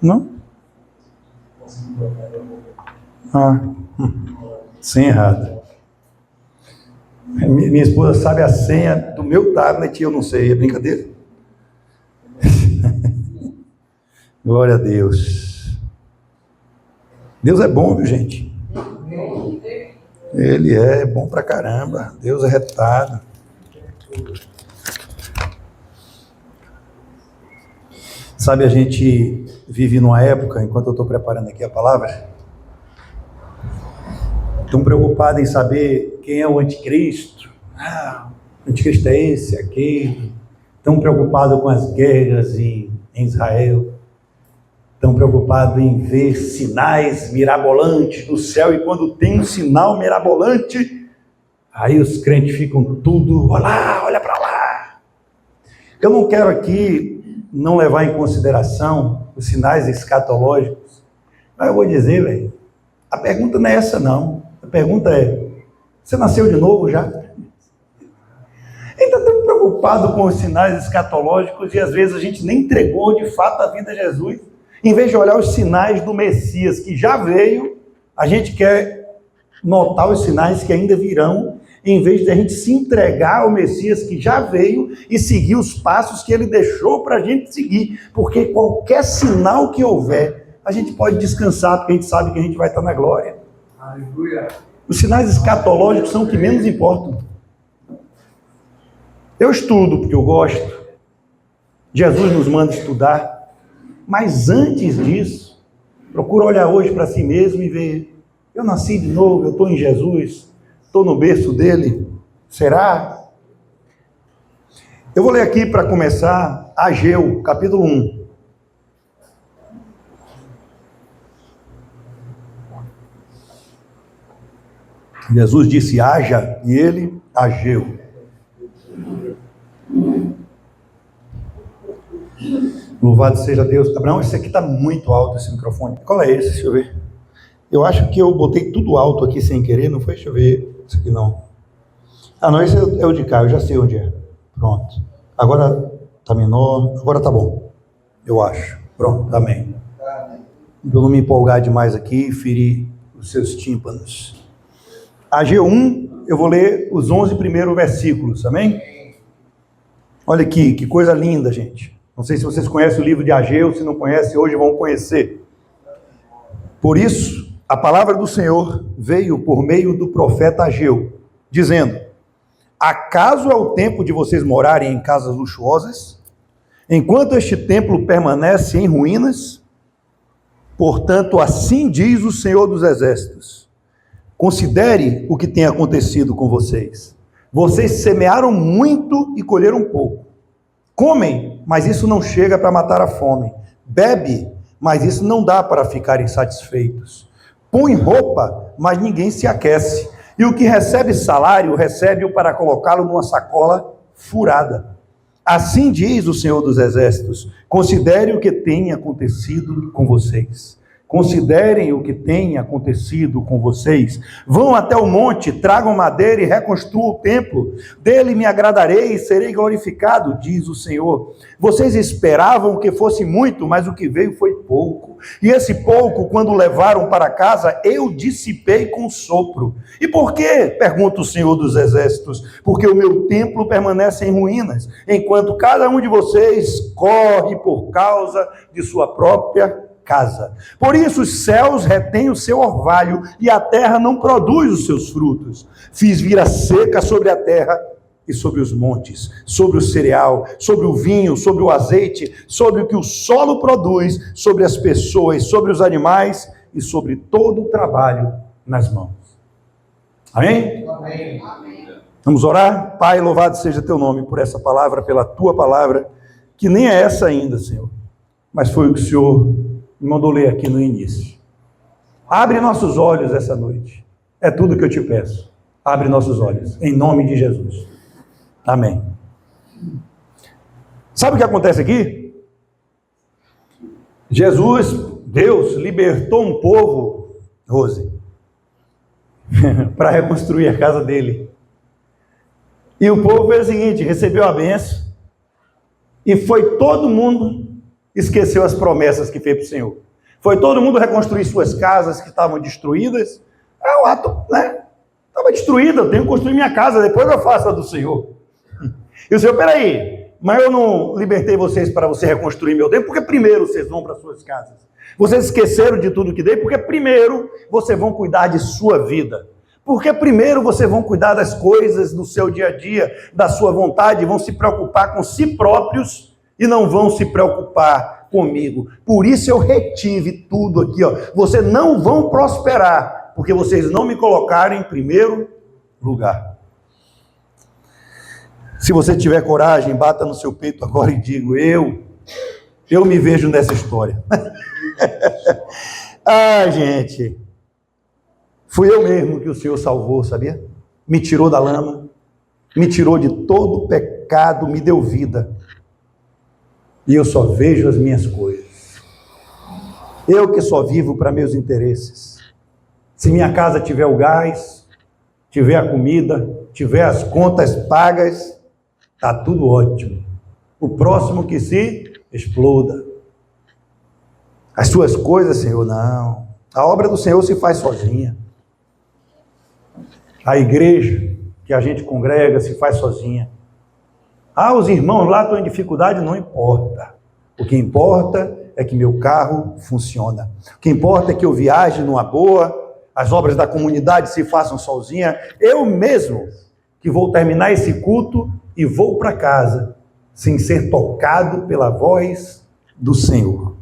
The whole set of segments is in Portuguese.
Não? Senha errada. Minha esposa sabe a senha do meu tablet e eu não sei. É brincadeira? Glória a Deus. Deus é bom, viu, gente? Ele é bom pra caramba. Deus é retado. Sabe, a gente vive numa época, enquanto eu estou preparando aqui a palavra, tão preocupado em saber quem é o anticristo. O anticristo é esse, aquele. Tão preocupado com as guerras em Israel. Tão preocupado em ver sinais mirabolantes do céu. E quando tem um sinal mirabolante, aí os crentes ficam tudo, olha lá, olha para lá. Eu não quero aqui não levar em consideração os sinais escatológicos. Mas eu vou dizer, velho, a pergunta não é essa não. A pergunta é, você nasceu de novo já? Ainda tão preocupado com os sinais escatológicos e às vezes a gente nem entregou de fato a vida a Jesus. Em vez de olhar os sinais do Messias que já veio, a gente quer notar os sinais que ainda virão, em vez de a gente se entregar ao Messias que já veio e seguir os passos que ele deixou para a gente seguir. Porque qualquer sinal que houver, a gente pode descansar, porque a gente sabe que a gente vai estar na glória. Aleluia. Os sinais escatológicos são os que menos importam. Eu estudo porque eu gosto. Jesus nos manda estudar. Mas antes disso, procura olhar hoje para si mesmo e ver, eu nasci de novo, eu estou em Jesus, estou no berço dele, será? Eu vou ler aqui para começar, Ageu, capítulo 1. Jesus disse, haja, e ele ageu. Louvado seja Deus. Abraão, esse aqui está muito alto, esse microfone. Qual é esse? Deixa eu ver. Eu acho que eu botei tudo alto aqui sem querer, não foi? Deixa eu ver. Esse aqui não. Não, esse é o de cá, eu já sei onde é. Pronto. Agora está menor, agora está bom. Eu acho. Pronto, amém. Para eu não me empolgar demais aqui e ferir os seus tímpanos. Ageu 1, eu vou ler os 11 primeiros versículos, amém? Olha aqui, que coisa linda, gente. Não sei se vocês conhecem o livro de Ageu, se não conhecem, hoje vão conhecer. Por isso, a palavra do Senhor veio por meio do profeta Ageu, dizendo, acaso é o tempo de vocês morarem em casas luxuosas, enquanto este templo permanece em ruínas? Portanto, assim diz o Senhor dos Exércitos, considere o que tem acontecido com vocês. Vocês semearam muito e colheram pouco. Comem, mas isso não chega para matar a fome. Bebe, mas isso não dá para ficarem satisfeitos. Põe roupa, mas ninguém se aquece. E o que recebe salário, recebe-o para colocá-lo numa sacola furada. Assim diz o Senhor dos Exércitos, considere o que tem acontecido com vocês. Considerem o que tem acontecido com vocês. Vão até o monte, tragam madeira e reconstruam o templo. Dele me agradarei e serei glorificado, diz o Senhor. Vocês esperavam que fosse muito, mas o que veio foi pouco. E esse pouco, quando levaram para casa, eu dissipei com sopro. E por quê? Pergunta o Senhor dos Exércitos. Porque o meu templo permanece em ruínas, enquanto cada um de vocês corre por causa de sua própria casa. Por isso os céus retêm o seu orvalho e a terra não produz os seus frutos. Fiz vir a seca sobre a terra e sobre os montes, sobre o cereal, sobre o vinho, sobre o azeite, sobre o que o solo produz, sobre as pessoas, sobre os animais e sobre todo o trabalho nas mãos. Amém? Amém. Vamos orar? Pai, louvado seja teu nome por essa palavra, pela tua palavra, que nem é essa ainda, Senhor, mas foi o que o Senhor me mandou ler aqui no início. Abre nossos olhos essa noite. É tudo que eu te peço. Abre nossos olhos. Em nome de Jesus. Amém. Sabe o que acontece aqui? Jesus, Deus, libertou um povo, Rose, para reconstruir a casa dele. E o povo fez o seguinte, recebeu a bênção, e foi todo mundo esqueceu as promessas que fez para o Senhor? Foi todo mundo reconstruir suas casas que estavam destruídas? É um ato, né? Estava destruída, eu tenho que construir minha casa, depois eu faço a do Senhor. E o Senhor, peraí, mas eu não libertei vocês para você reconstruir meu templo, porque primeiro vocês vão para suas casas. Vocês esqueceram de tudo que dei, porque primeiro vocês vão cuidar de sua vida. Porque primeiro vocês vão cuidar das coisas do seu dia a dia, da sua vontade, vão se preocupar com si próprios e não vão se preocupar comigo. Por isso eu retive tudo aqui, ó. Vocês não vão prosperar, porque vocês não me colocaram em primeiro lugar. Se você tiver coragem, bata no seu peito agora e diga, eu me vejo nessa história. Ah, gente, fui eu mesmo que o Senhor salvou, sabia? Me tirou da lama, me tirou de todo o pecado, me deu vida. E eu só vejo as minhas coisas. Eu que só vivo para meus interesses. Se minha casa tiver o gás, tiver a comida, tiver as contas pagas, está tudo ótimo. O próximo que se exploda. As suas coisas, Senhor, não. A obra do Senhor se faz sozinha. A igreja que a gente congrega se faz sozinha. Ah, os irmãos lá estão em dificuldade, não importa. O que importa é que meu carro funciona. O que importa é que eu viaje numa boa, as obras da comunidade se façam sozinha. Eu mesmo que vou terminar esse culto e vou para casa, sem ser tocado pela voz do Senhor.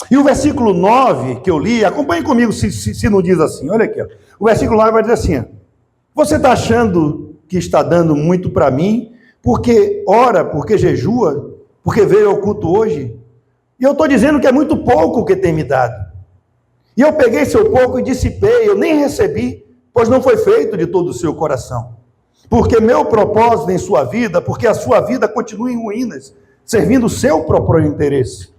E o versículo 9 que eu li, acompanhe comigo se não diz assim, olha aqui, ó. O versículo 9 vai dizer assim, você está achando que está dando muito para mim, porque ora, porque jejua, porque veio ao culto hoje? E eu estou dizendo que é muito pouco o que tem me dado. E eu peguei seu pouco e dissipei, eu nem recebi, pois não foi feito de todo o seu coração. Porque meu propósito em sua vida, porque a sua vida continua em ruínas, servindo o seu próprio interesse.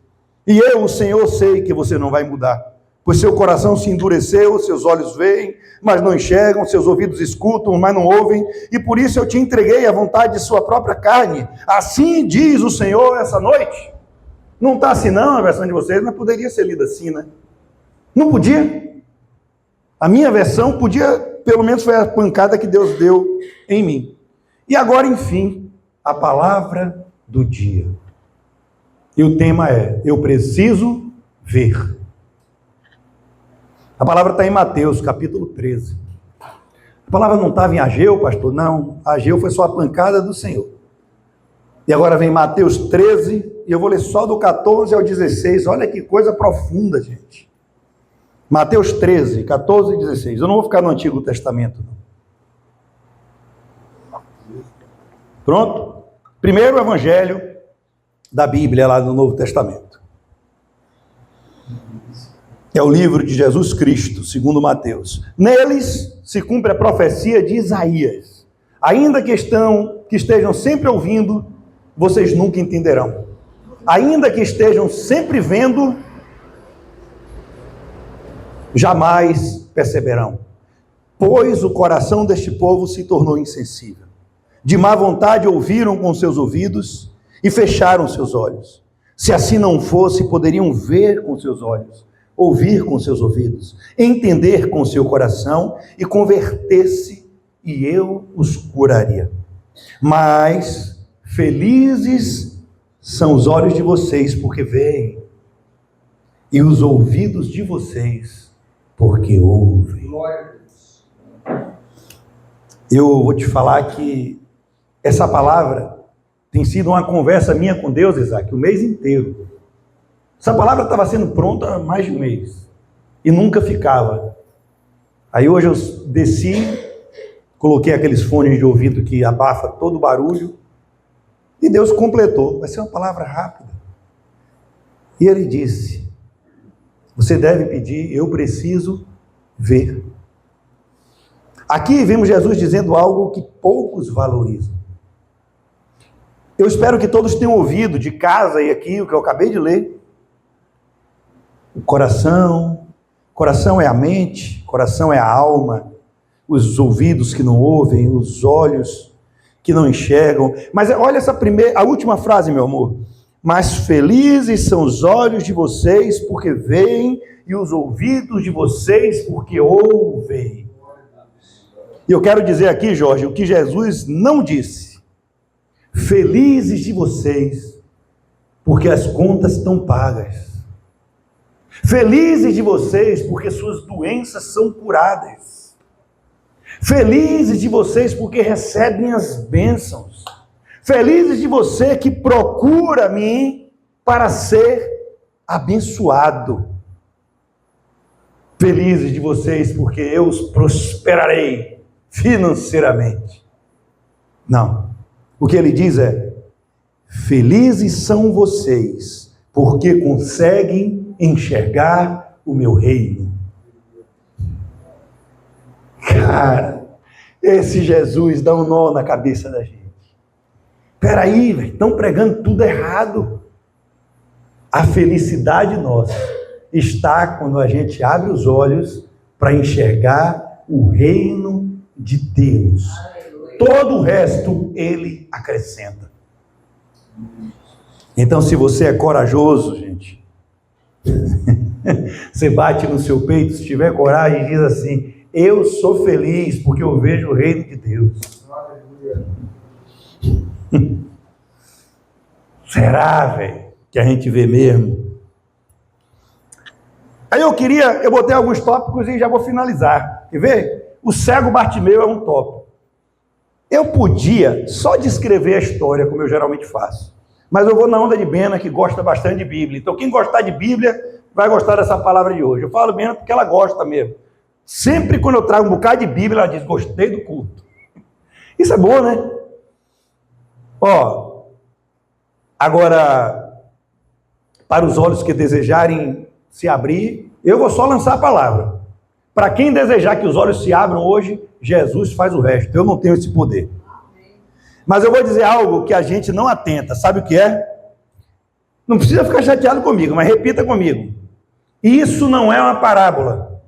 E eu, o Senhor, sei que você não vai mudar, pois seu coração se endureceu, seus olhos veem, mas não enxergam, seus ouvidos escutam, mas não ouvem, e por isso eu te entreguei à vontade de sua própria carne. Assim diz o Senhor essa noite. Não está assim não, a versão de vocês, mas poderia ser lida assim, né? Não podia. A minha versão podia, pelo menos foi a pancada que Deus deu em mim. E agora, enfim, a palavra do dia. E o tema é, eu preciso ver. A palavra está em Mateus, capítulo 13. A palavra não estava em Ageu, pastor? Não, Ageu foi só a pancada do Senhor. E agora vem Mateus 13, e eu vou ler só do 14 ao 16. Olha que coisa profunda, gente. Mateus 13, 14 e 16. Eu não vou ficar no Antigo Testamento, não. Pronto? Primeiro evangelho da Bíblia, lá no Novo Testamento. É o livro de Jesus Cristo, segundo Mateus. Neles se cumpre a profecia de Isaías. Ainda que estejam sempre ouvindo, vocês nunca entenderão. Ainda que estejam sempre vendo, jamais perceberão. Pois o coração deste povo se tornou insensível. De má vontade ouviram com seus ouvidos e fecharam seus olhos. Se assim não fosse, poderiam ver com seus olhos, ouvir com seus ouvidos, entender com seu coração e converter-se, e eu os curaria. Mas felizes são os olhos de vocês, porque veem, e os ouvidos de vocês, porque ouvem. Eu vou te falar que essa palavra tem sido uma conversa minha com Deus, Isaac, o mês inteiro. Essa palavra estava sendo pronta há mais de um mês. E nunca ficava. Aí hoje eu desci, coloquei aqueles fones de ouvido que abafa todo o barulho. E Deus completou. Vai ser uma palavra rápida. E Ele disse, você deve pedir, eu preciso ver. Aqui vemos Jesus dizendo algo que poucos valorizam. Eu espero que todos tenham ouvido de casa e aqui o que eu acabei de ler. O coração é a mente, coração é a alma, os ouvidos que não ouvem, os olhos que não enxergam. Mas olha a última frase, meu amor. Mas felizes são os olhos de vocês porque veem e os ouvidos de vocês porque ouvem. E eu quero dizer aqui, Jorge, o que Jesus não disse. Felizes de vocês porque as contas estão pagas. Felizes de vocês porque suas doenças são curadas. Felizes de vocês porque recebem as bênçãos. Felizes de você que procura mim para ser abençoado. Felizes de vocês porque eu os prosperarei financeiramente. Não. O que ele diz é: felizes são vocês porque conseguem enxergar o meu reino. Cara, esse Jesus dá um nó na cabeça da gente. Peraí, estão pregando tudo errado. A felicidade nossa está quando a gente abre os olhos para enxergar o reino de Deus. Todo o resto ele acrescenta. Então, se você é corajoso, gente, você bate no seu peito, se tiver coragem, e diz assim: eu sou feliz porque eu vejo o reino de Deus. Será, velho, que a gente vê mesmo? Aí eu botei alguns tópicos e já vou finalizar. Quer ver? O cego Bartimeu é um tópico. Eu podia só descrever a história, como eu geralmente faço. Mas eu vou na onda de Bena, que gosta bastante de Bíblia. Então, quem gostar de Bíblia, vai gostar dessa palavra de hoje. Eu falo Bena porque ela gosta mesmo. Sempre quando eu trago um bocado de Bíblia, ela diz: gostei do culto. Isso é bom, né? Ó, agora, para os olhos que desejarem se abrir, eu vou só lançar a palavra. Para quem desejar que os olhos se abram hoje, Jesus faz o resto. Eu não tenho esse poder. Mas eu vou dizer algo que a gente não atenta. Sabe o que é? Não precisa ficar chateado comigo, mas repita comigo. Isso não é uma parábola.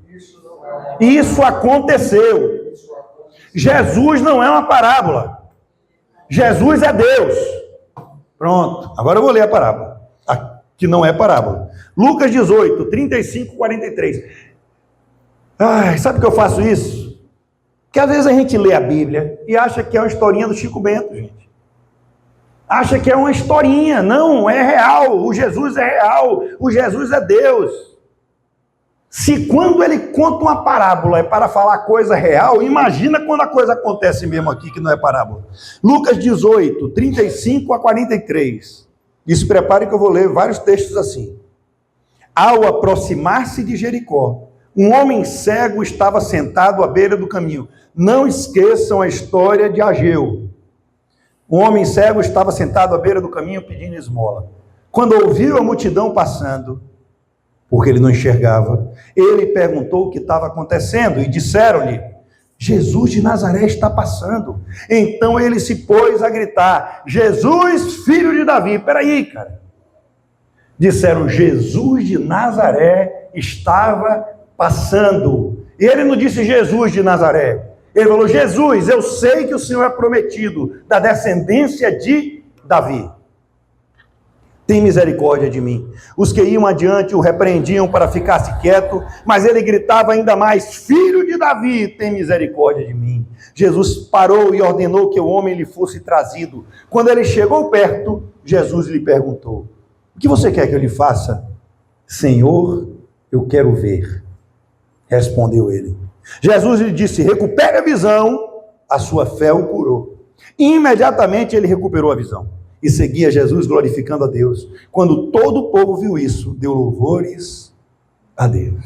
Isso aconteceu. Jesus não é uma parábola. Jesus é Deus. Pronto. Agora eu vou ler a parábola. Que não é parábola. Lucas 18, 35, 43. Ai, sabe que eu faço isso? Porque às vezes a gente lê a Bíblia e acha que é uma historinha do Chico Bento, gente. Acha que é uma historinha. Não, é real. O Jesus é real. O Jesus é Deus. Se quando ele conta uma parábola é para falar coisa real, imagina quando a coisa acontece mesmo aqui, que não é parábola. Lucas 18, 35 a 43. E se prepare que eu vou ler vários textos assim. Ao aproximar-se de Jericó, um homem cego estava sentado à beira do caminho. Não esqueçam a história de Ageu. Um homem cego estava sentado à beira do caminho pedindo esmola. Quando ouviu a multidão passando, porque ele não enxergava, ele perguntou o que estava acontecendo e disseram-lhe: Jesus de Nazaré está passando. Então ele se pôs a gritar: Jesus, filho de Davi. Peraí, cara. Disseram: Jesus de Nazaré estava passando. E ele não disse Jesus de Nazaré. Ele falou: Jesus, eu sei que o Senhor é prometido, da descendência de Davi. Tem misericórdia de mim. Os que iam adiante o repreendiam para ficar-se quieto, mas ele gritava ainda mais: Filho de Davi, tem misericórdia de mim. Jesus parou e ordenou que o homem lhe fosse trazido. Quando ele chegou perto, Jesus lhe perguntou: o que você quer que eu lhe faça? Senhor, eu quero ver. Respondeu ele. Jesus lhe disse: recupere a visão, a sua fé o curou. Imediatamente ele recuperou a visão e seguia Jesus glorificando a Deus. Quando todo o povo viu isso, deu louvores a Deus.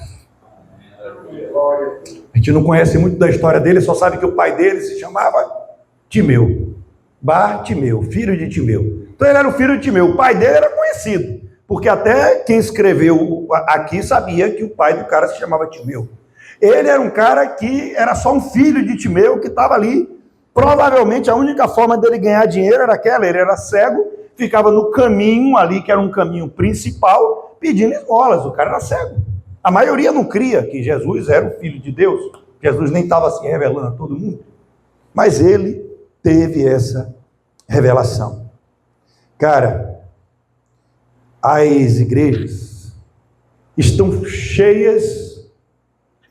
A gente não conhece muito da história dele, só sabe que o pai dele se chamava Timeu. Bartimeu, filho de Timeu. Então ele era o filho de Timeu. O pai dele era conhecido, porque até quem escreveu aqui sabia que o pai do cara se chamava Timeu. Ele era um cara que era só um filho de Timeu que estava ali. Provavelmente a única forma dele ganhar dinheiro era aquela: ele era cego, ficava no caminho ali, que era um caminho principal, pedindo esmolas. O cara era cego. A maioria não cria que Jesus era o Filho de Deus. Jesus nem estava se revelando a todo mundo. Mas ele teve essa revelação. Cara, as igrejas estão cheias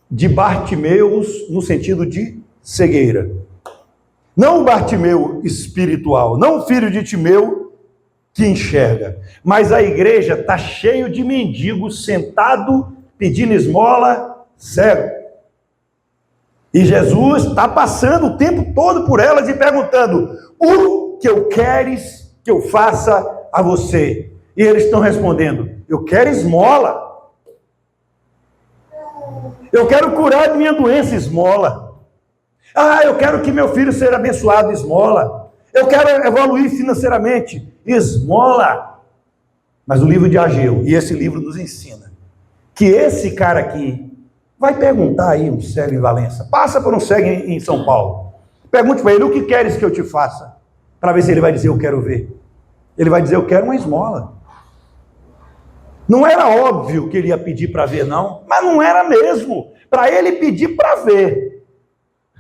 de Bartimeus no sentido de cegueira. Não o Bartimeu espiritual, não o filho de Timeu que enxerga, mas a igreja está cheia de mendigos sentado pedindo esmola, cego. E Jesus está passando o tempo todo por elas e perguntando: o que eu queres que eu faça a você? E eles estão respondendo: eu quero esmola. Eu quero curar de minha doença, esmola. Ah, eu quero que meu filho seja abençoado, esmola. Eu quero evoluir financeiramente, esmola. Mas o livro de Ageu, e esse livro nos ensina, que esse cara aqui vai perguntar aí um cego em Valença, passa por um cego em São Paulo, pergunte para ele: o que queres que eu te faça? Para ver se ele vai dizer: eu quero ver. Ele vai dizer: eu quero uma esmola. Não era óbvio que ele ia pedir para ver, não, mas não era mesmo. Para ele pedir para ver,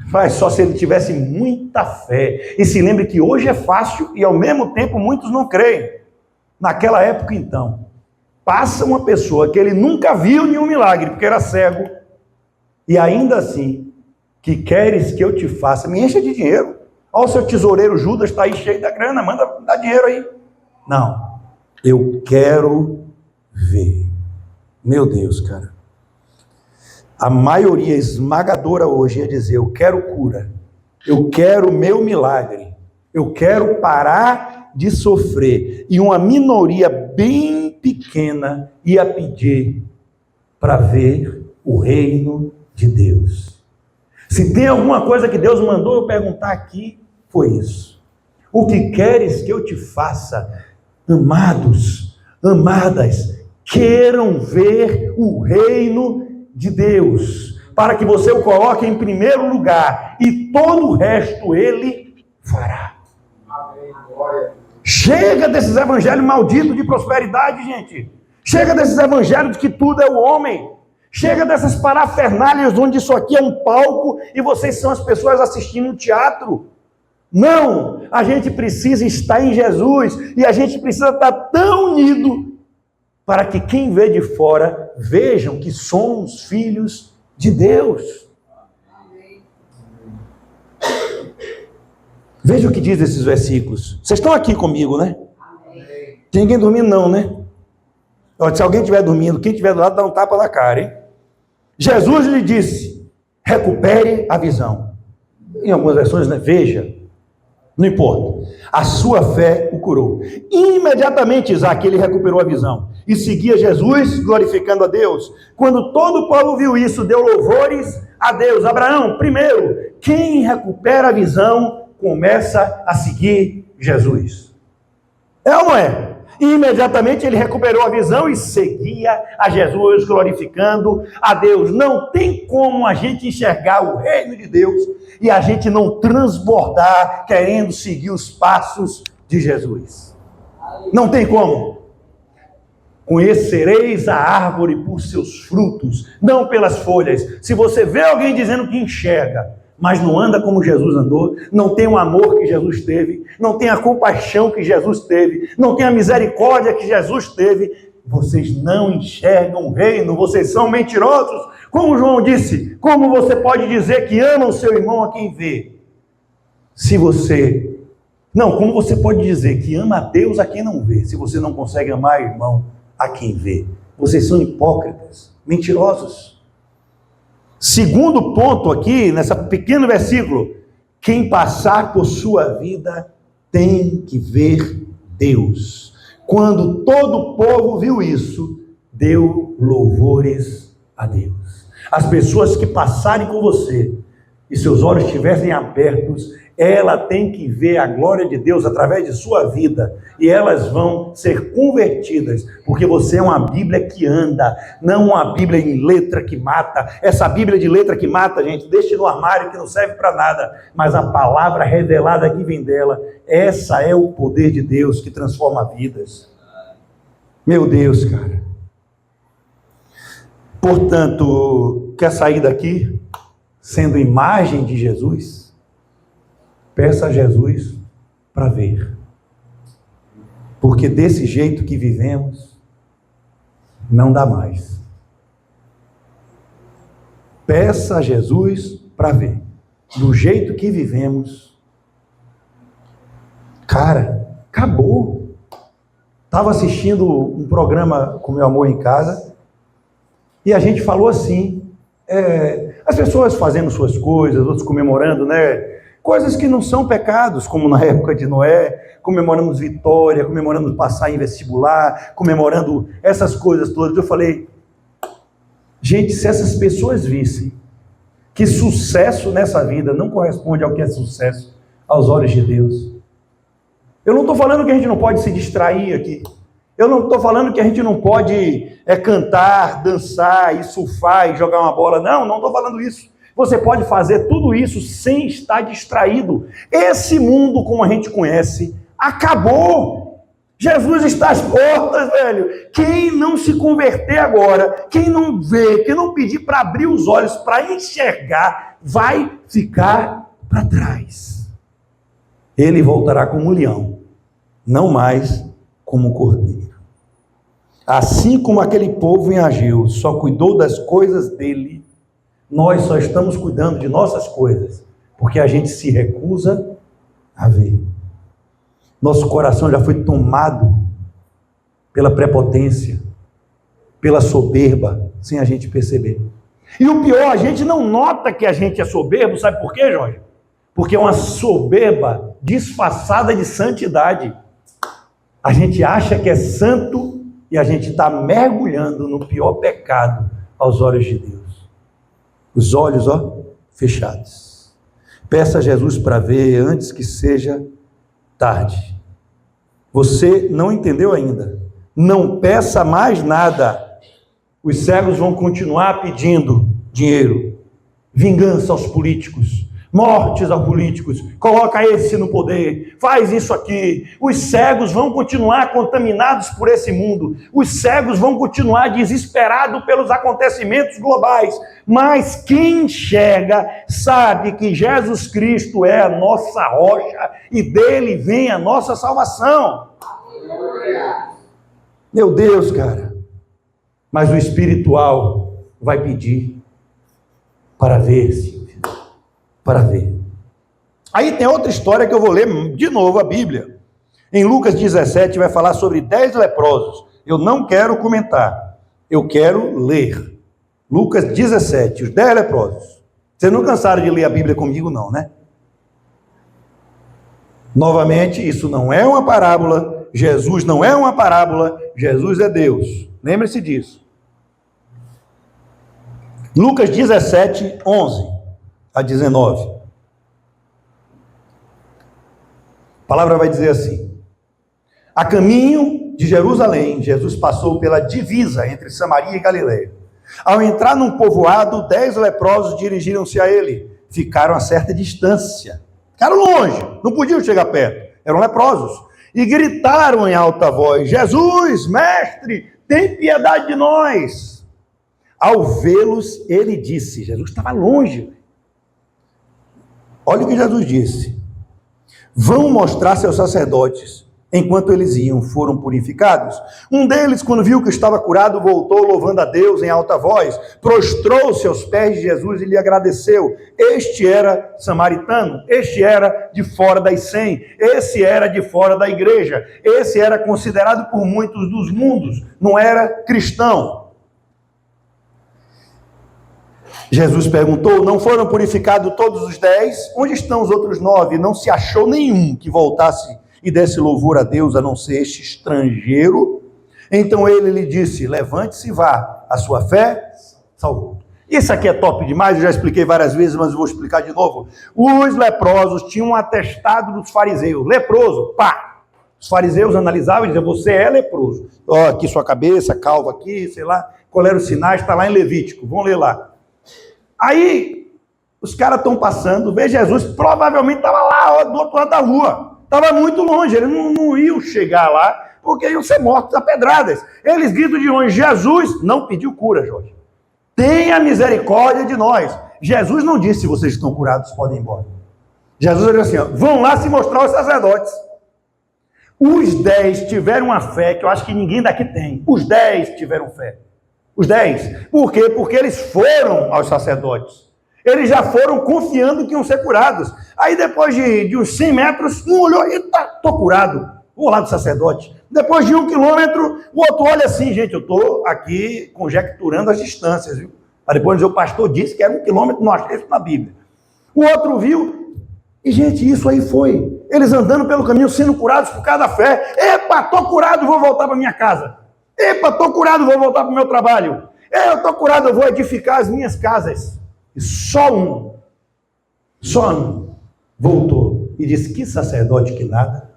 mas só se ele tivesse muita fé. E se lembre que hoje é fácil e ao mesmo tempo muitos não creem. Naquela época, então, passa uma pessoa que ele nunca viu nenhum milagre, porque era cego, e ainda assim, que queres que eu te faça? Me encha de dinheiro. Olha o seu tesoureiro Judas, está aí cheio da grana, manda dar dinheiro aí. Não, eu quero ver. Meu Deus, cara. A maioria esmagadora hoje ia dizer: eu quero cura, eu quero meu milagre, eu quero parar de sofrer. E uma minoria bem pequena ia pedir para ver o reino de Deus. Se tem alguma coisa que Deus mandou eu perguntar aqui, foi isso: o que queres que eu te faça? Amados, amadas, queiram ver o reino de Deus, para que você o coloque em primeiro lugar, e todo o resto ele fará. Amém. Chega desses evangelhos malditos de prosperidade, gente. Chega desses evangelhos de que tudo é o homem. Chega dessas parafernálias onde isso aqui é um palco e vocês são as pessoas assistindo um teatro. Não, a gente precisa estar em Jesus e a gente precisa estar tão unido para que quem vê de fora vejam que somos filhos de Deus. Veja o que diz esses versículos. Vocês estão aqui comigo, né? Tem ninguém dormindo não, né? Se alguém estiver dormindo, quem estiver do lado dá um tapa na cara, hein? Jesus lhe disse: recupere a visão. Em algumas versões, né? Veja. Não importa. A sua fé o curou. Imediatamente, Isaac, ele recuperou a visão e seguia Jesus, glorificando a Deus. Quando todo o povo viu isso, deu louvores a Deus. Abraão, primeiro, quem recupera a visão, começa a seguir Jesus. É ou não é? Imediatamente ele recuperou a visão e seguia a Jesus, glorificando a Deus. Não tem como a gente enxergar o reino de Deus e a gente não transbordar querendo seguir os passos de Jesus. Não tem como. Conhecereis a árvore por seus frutos, não pelas folhas. Se você vê alguém dizendo que enxerga, mas não anda como Jesus andou, não tem o amor que Jesus teve, não tem a compaixão que Jesus teve, não tem a misericórdia que Jesus teve, vocês não enxergam o reino, vocês são mentirosos. Como João disse, como você pode dizer que ama o seu irmão a quem vê? Como você pode dizer que ama a Deus a quem não vê, se você não consegue amar o irmão a quem vê? Vocês são hipócritas, mentirosos. Segundo ponto aqui, nesse pequeno versículo: quem passar por sua vida tem que ver Deus. Quando todo o povo viu isso, deu louvores a Deus. As pessoas que passarem com você e seus olhos estivessem abertos, ela tem que ver a glória de Deus através de sua vida, e elas vão ser convertidas, porque você é uma Bíblia que anda, não uma Bíblia em letra que mata. Essa Bíblia de letra que mata, gente, deixa no armário que não serve para nada, mas a palavra revelada que vem dela, essa é o poder de Deus que transforma vidas. Meu Deus, cara. Portanto, quer sair daqui sendo imagem de Jesus? Peça a Jesus para ver. Porque desse jeito que vivemos, Não dá mais. Peça a Jesus para ver. Do jeito que vivemos, cara, acabou. Estava assistindo um programa com meu amor em casa e a gente falou assim, as pessoas fazendo suas coisas, outros comemorando, né? Coisas que não são pecados, como na época de Noé, comemoramos vitória, comemorando passar em vestibular, comemorando essas coisas todas. Eu falei, gente, se essas pessoas vissem que sucesso nessa vida não corresponde ao que é sucesso aos olhos de Deus. Eu não estou falando que a gente não pode se distrair aqui. Eu não estou falando que a gente não pode cantar, dançar e surfar e jogar uma bola. Não estou falando isso. Você pode fazer tudo isso sem estar distraído. Esse mundo, como a gente conhece, acabou. Jesus está às portas, velho. Quem não se converter agora, quem não vê, quem não pedir para abrir os olhos, para enxergar, vai ficar para trás. Ele voltará como um leão, não mais como um cordeiro. Assim como aquele povo em Ageu só cuidou das coisas dele, nós só estamos cuidando de nossas coisas, porque a gente se recusa a ver. Nosso coração já foi tomado pela prepotência, pela soberba, sem a gente perceber. E o pior, a gente não nota que a gente é soberbo, sabe por quê, Jorge? Porque é uma soberba disfarçada de santidade. A gente acha que é santo e a gente está mergulhando no pior pecado aos olhos de Deus. Os olhos, fechados. Peça a Jesus para ver antes que seja tarde. Você não entendeu ainda. Não peça mais nada. Os cegos vão continuar pedindo dinheiro, vingança aos políticos, mortes aos políticos, coloca esse no poder, faz isso aqui. Os cegos vão continuar contaminados por esse mundo. Os cegos vão continuar desesperados pelos acontecimentos globais. Mas quem enxerga sabe que Jesus Cristo é a nossa rocha e dele vem a nossa salvação. Meu Deus, cara. Mas o espiritual vai pedir para ver, Silvia. Para ver. Aí tem outra história que eu vou ler de novo a Bíblia. Em Lucas 17 vai falar sobre 10 leprosos. Eu não quero comentar. Eu quero ler. Lucas 17, os 10 leprosos. Vocês não cansaram de ler a Bíblia comigo, não, né? Novamente, isso não é uma parábola. Jesus não é uma parábola. Jesus é Deus. Lembre-se disso. Lucas 17, 11 a 19. A palavra vai dizer assim: a caminho de Jerusalém, Jesus passou pela divisa entre Samaria e Galileia. Ao entrar num povoado, 10 leprosos dirigiram-se a ele. Ficaram a certa distância. Ficaram longe, não podiam chegar perto. Eram leprosos. E gritaram em alta voz: Jesus, mestre, tem piedade de nós. Ao vê-los, ele disse, Jesus estava longe. Olha o que Jesus disse: vão mostrar-se aos sacerdotes. Enquanto eles iam, foram purificados. Um deles, quando viu que estava curado, voltou louvando a Deus em alta voz, prostrou-se aos pés de Jesus e lhe agradeceu. Este era samaritano, este era de fora das 100, esse era de fora da igreja, esse era considerado por muitos dos mundos, não era cristão. Jesus perguntou: não foram purificados todos os 10? Onde estão os outros 9? Não se achou nenhum que voltasse e desse louvor a Deus, a não ser este estrangeiro. Então ele lhe disse: levante-se e vá, a sua fé salvou. Isso aqui é top demais, eu já expliquei várias vezes, mas eu vou explicar de novo. Os leprosos tinham um atestado dos fariseus. Leproso, pá! Os fariseus analisavam e diziam: você é leproso. Ó, aqui sua cabeça, calva aqui, sei lá, qual eram os sinais, está lá em Levítico, vamos ler lá. Aí, os caras estão passando, vê Jesus, provavelmente estava lá, ó, do outro lado da rua. Estava muito longe, eles não iam chegar lá, porque iam ser mortos a pedradas. Eles gritam de longe: Jesus não pediu cura, Jorge. Tenha misericórdia de nós. Jesus não disse: vocês estão curados, podem ir embora. Jesus disse assim: ó, vão lá se mostrar aos sacerdotes. Os 10 tiveram uma fé que eu acho que ninguém daqui tem. Os 10 tiveram fé. Os 10. Por quê? Porque eles foram aos sacerdotes. Eles já foram confiando que iam ser curados. Aí depois de uns 100 metros, um olhou e estou curado. Vou lá do sacerdote. Depois de 1 quilômetro, o outro olha assim, gente, eu estou aqui conjecturando as distâncias, viu? Para depois dizer, o pastor disse que era 1 quilômetro, não achei isso na Bíblia. O outro viu, e gente, isso aí foi. Eles andando pelo caminho, sendo curados por causa da fé. Epa, estou curado, vou voltar para minha casa. Epa, estou curado, vou voltar para o meu trabalho. Eu estou curado, eu vou edificar as minhas casas. E só um voltou e disse, que sacerdote que nada.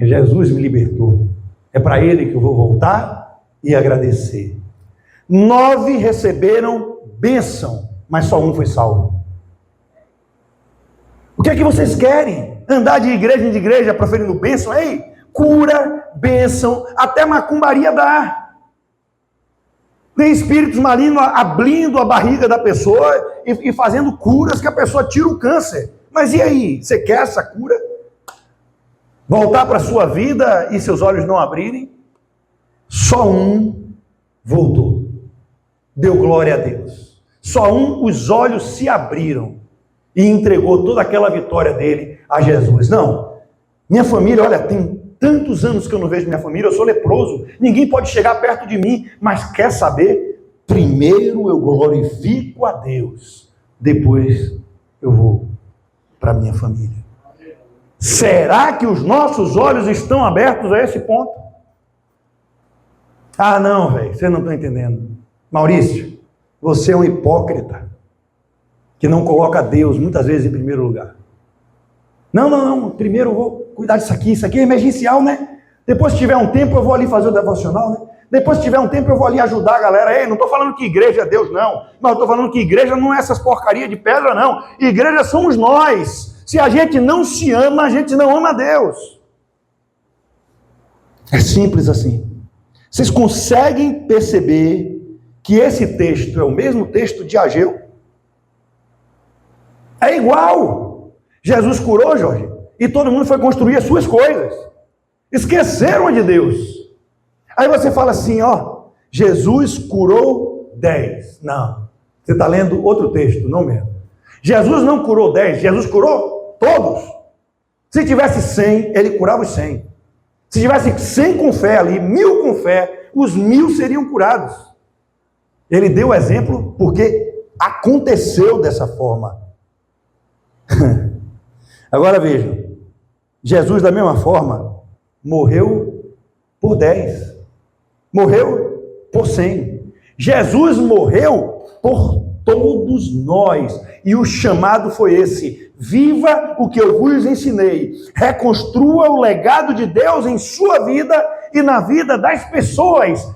Jesus me libertou. É para ele que eu vou voltar e agradecer. 9 receberam bênção, mas só um foi salvo. O que é que vocês querem? Andar de igreja em igreja proferindo bênção? Ei, cura, bênção, até macumbaria dá. Tem espíritos malignos abrindo a barriga da pessoa e fazendo curas que a pessoa tira o câncer. Mas e aí? Você quer essa cura? Voltar para a sua vida e seus olhos não abrirem? Só um voltou. Deu glória a Deus. Só um, os olhos se abriram e entregou toda aquela vitória dele a Jesus. Não, minha família, olha, tem tantos anos que eu não vejo minha família, eu sou leproso, ninguém pode chegar perto de mim, mas quer saber? Primeiro eu glorifico a Deus, depois eu vou para minha família. Será que os nossos olhos estão abertos a esse ponto? Ah, não, velho, você não está entendendo. Maurício, você é um hipócrita que não coloca Deus muitas vezes em primeiro lugar. Não, primeiro eu vou cuidar disso aqui é emergencial, né? Depois, se tiver um tempo, eu vou ali fazer o devocional, né? Depois, se tiver um tempo, eu vou ali ajudar a galera. Ei, não estou falando que igreja é Deus, não. Mas eu estou falando que igreja não é essas porcarias de pedra, não. Igreja somos nós. Se a gente não se ama, a gente não ama a Deus. É simples assim. Vocês conseguem perceber que esse texto é o mesmo texto de Ageu? É igual. Jesus curou, Jorge, e todo mundo foi construir as suas coisas. Esqueceram de Deus. Aí você fala assim, ó, Jesus curou 10. Não, você está lendo outro texto, não mesmo. Jesus não curou 10, Jesus curou todos. Se tivesse 100, ele curava os 100. Se tivesse 100 com fé ali, 1000 com fé, os 1000 seriam curados. Ele deu o exemplo porque aconteceu dessa forma. Agora vejam, Jesus da mesma forma morreu por 10, morreu por 100. Jesus morreu por todos nós, e o chamado foi esse: viva o que eu vos ensinei, reconstrua o legado de Deus em sua vida e na vida das pessoas.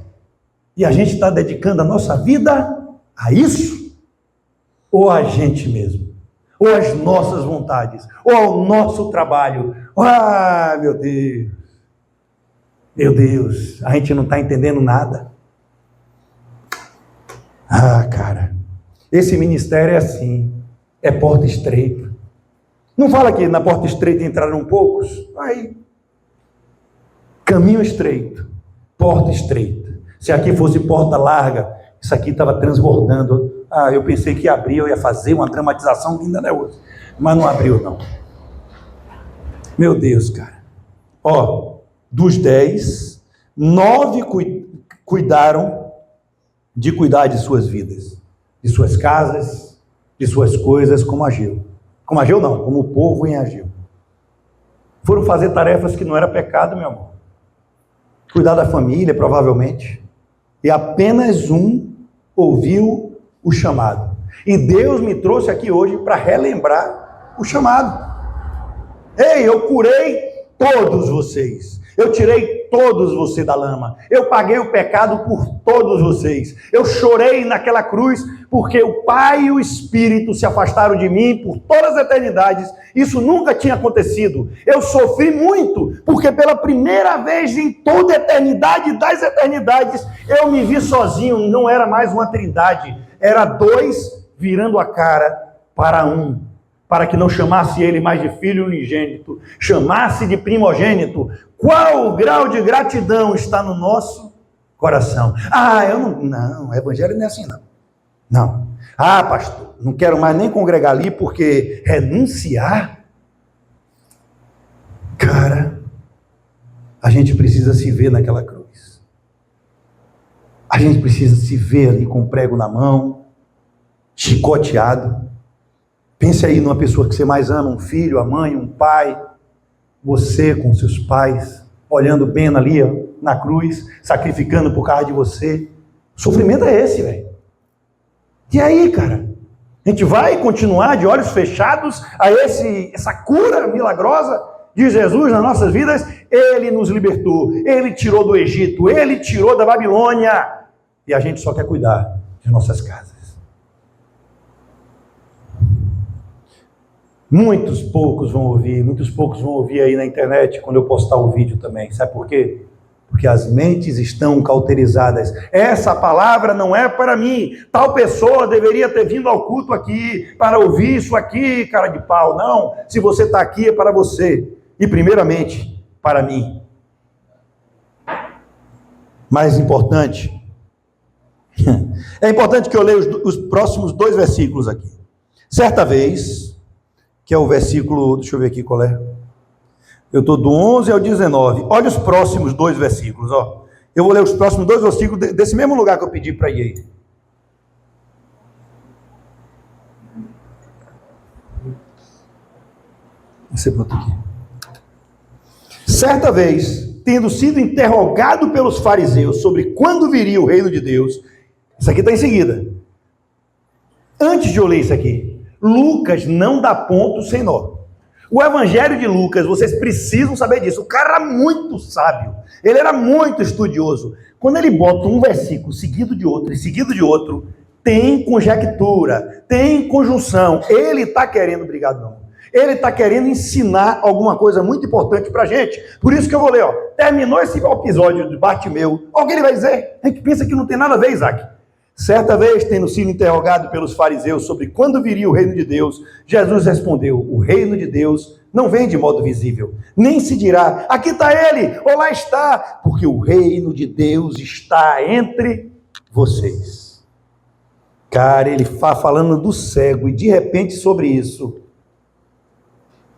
E a gente está dedicando a nossa vida a isso? Ou a gente mesmo? Ou às nossas vontades? Ou ao nosso trabalho? Ah, meu Deus! Meu Deus, a gente não está entendendo nada. Ah, cara, esse ministério é assim, é porta estreita. Não fala que na porta estreita entraram poucos? Aí, caminho estreito, porta estreita. Se aqui fosse porta larga, isso aqui estava transbordando. Ah, eu pensei que ia abrir, eu ia fazer uma dramatização linda, né, hoje? Mas não abriu, não. Meu Deus, cara. Ó, dos 10, 9 cuidaram de cuidar de suas vidas, de suas casas, de suas coisas, como Ageu. Como Ageu não, como o povo em Ageu. Foram fazer tarefas que não era pecado, meu amor. Cuidar da família, provavelmente. E apenas um ouviu o chamado. E Deus me trouxe aqui hoje para relembrar o chamado. Ei, eu curei todos vocês. Eu tirei todos vocês da lama. Eu paguei o pecado por todos vocês. Eu chorei naquela cruz porque o Pai e o Espírito se afastaram de mim por todas as eternidades. Isso nunca tinha acontecido. Eu sofri muito porque pela primeira vez em toda a eternidade das eternidades eu me vi sozinho. Não era mais uma trindade. Era 2 virando a cara para um. para que não chamasse ele mais de filho unigênito, chamasse de primogênito. Qual o grau de gratidão está no nosso coração? Não, evangelho não é assim, não. Não. Pastor, não quero mais nem congregar ali, porque renunciar? Cara, a gente precisa se ver naquela cruz. A gente precisa se ver ali com o prego na mão, chicoteado. Pense aí numa pessoa que você mais ama, um filho, a mãe, um pai, você com seus pais, olhando bem ali, ó, na cruz, sacrificando por causa de você. O sofrimento é esse, velho. E aí, cara? A gente vai continuar de olhos fechados a essa cura milagrosa de Jesus nas nossas vidas? Ele nos libertou, Ele tirou do Egito, Ele tirou da Babilônia. E a gente só quer cuidar de nossas casas. Muitos poucos vão ouvir aí na internet quando eu postar o vídeo também. Sabe por quê? Porque as mentes estão cauterizadas. Essa palavra não é para mim. Tal pessoa deveria ter vindo ao culto aqui para ouvir isso aqui, cara de pau. Não, se você está aqui é para você. E primeiramente, para mim. Mais importante, é importante que eu leia os próximos 2 versículos aqui. Certa vez, que é o versículo, deixa eu ver aqui qual é. Eu estou do 11 ao 19. Olha os próximos 2 versículos. Ó. Eu vou ler os próximos 2 versículos desse mesmo lugar que eu pedi para ir aí. Você bota aqui. Certa vez, tendo sido interrogado pelos fariseus sobre quando viria o reino de Deus, isso aqui está em seguida. Antes de eu ler isso aqui, Lucas não dá ponto sem nó. O evangelho de Lucas, vocês precisam saber disso. O cara era muito sábio, ele era muito estudioso. Quando ele bota um versículo seguido de outro e seguido de outro, tem conjectura, tem conjunção. Ele está querendo, obrigado não. Ele está querendo ensinar alguma coisa muito importante para a gente. Por isso que eu vou ler, ó. Terminou esse episódio de Bartimeu. Olha o que ele vai dizer. A gente pensa que não tem nada a ver, Isaac. Certa vez, tendo sido interrogado pelos fariseus sobre quando viria o reino de Deus, Jesus respondeu: o reino de Deus não vem de modo visível, nem se dirá, aqui está ele, ou lá está, porque o reino de Deus está entre vocês. Cara, ele está falando do cego, e de repente sobre isso,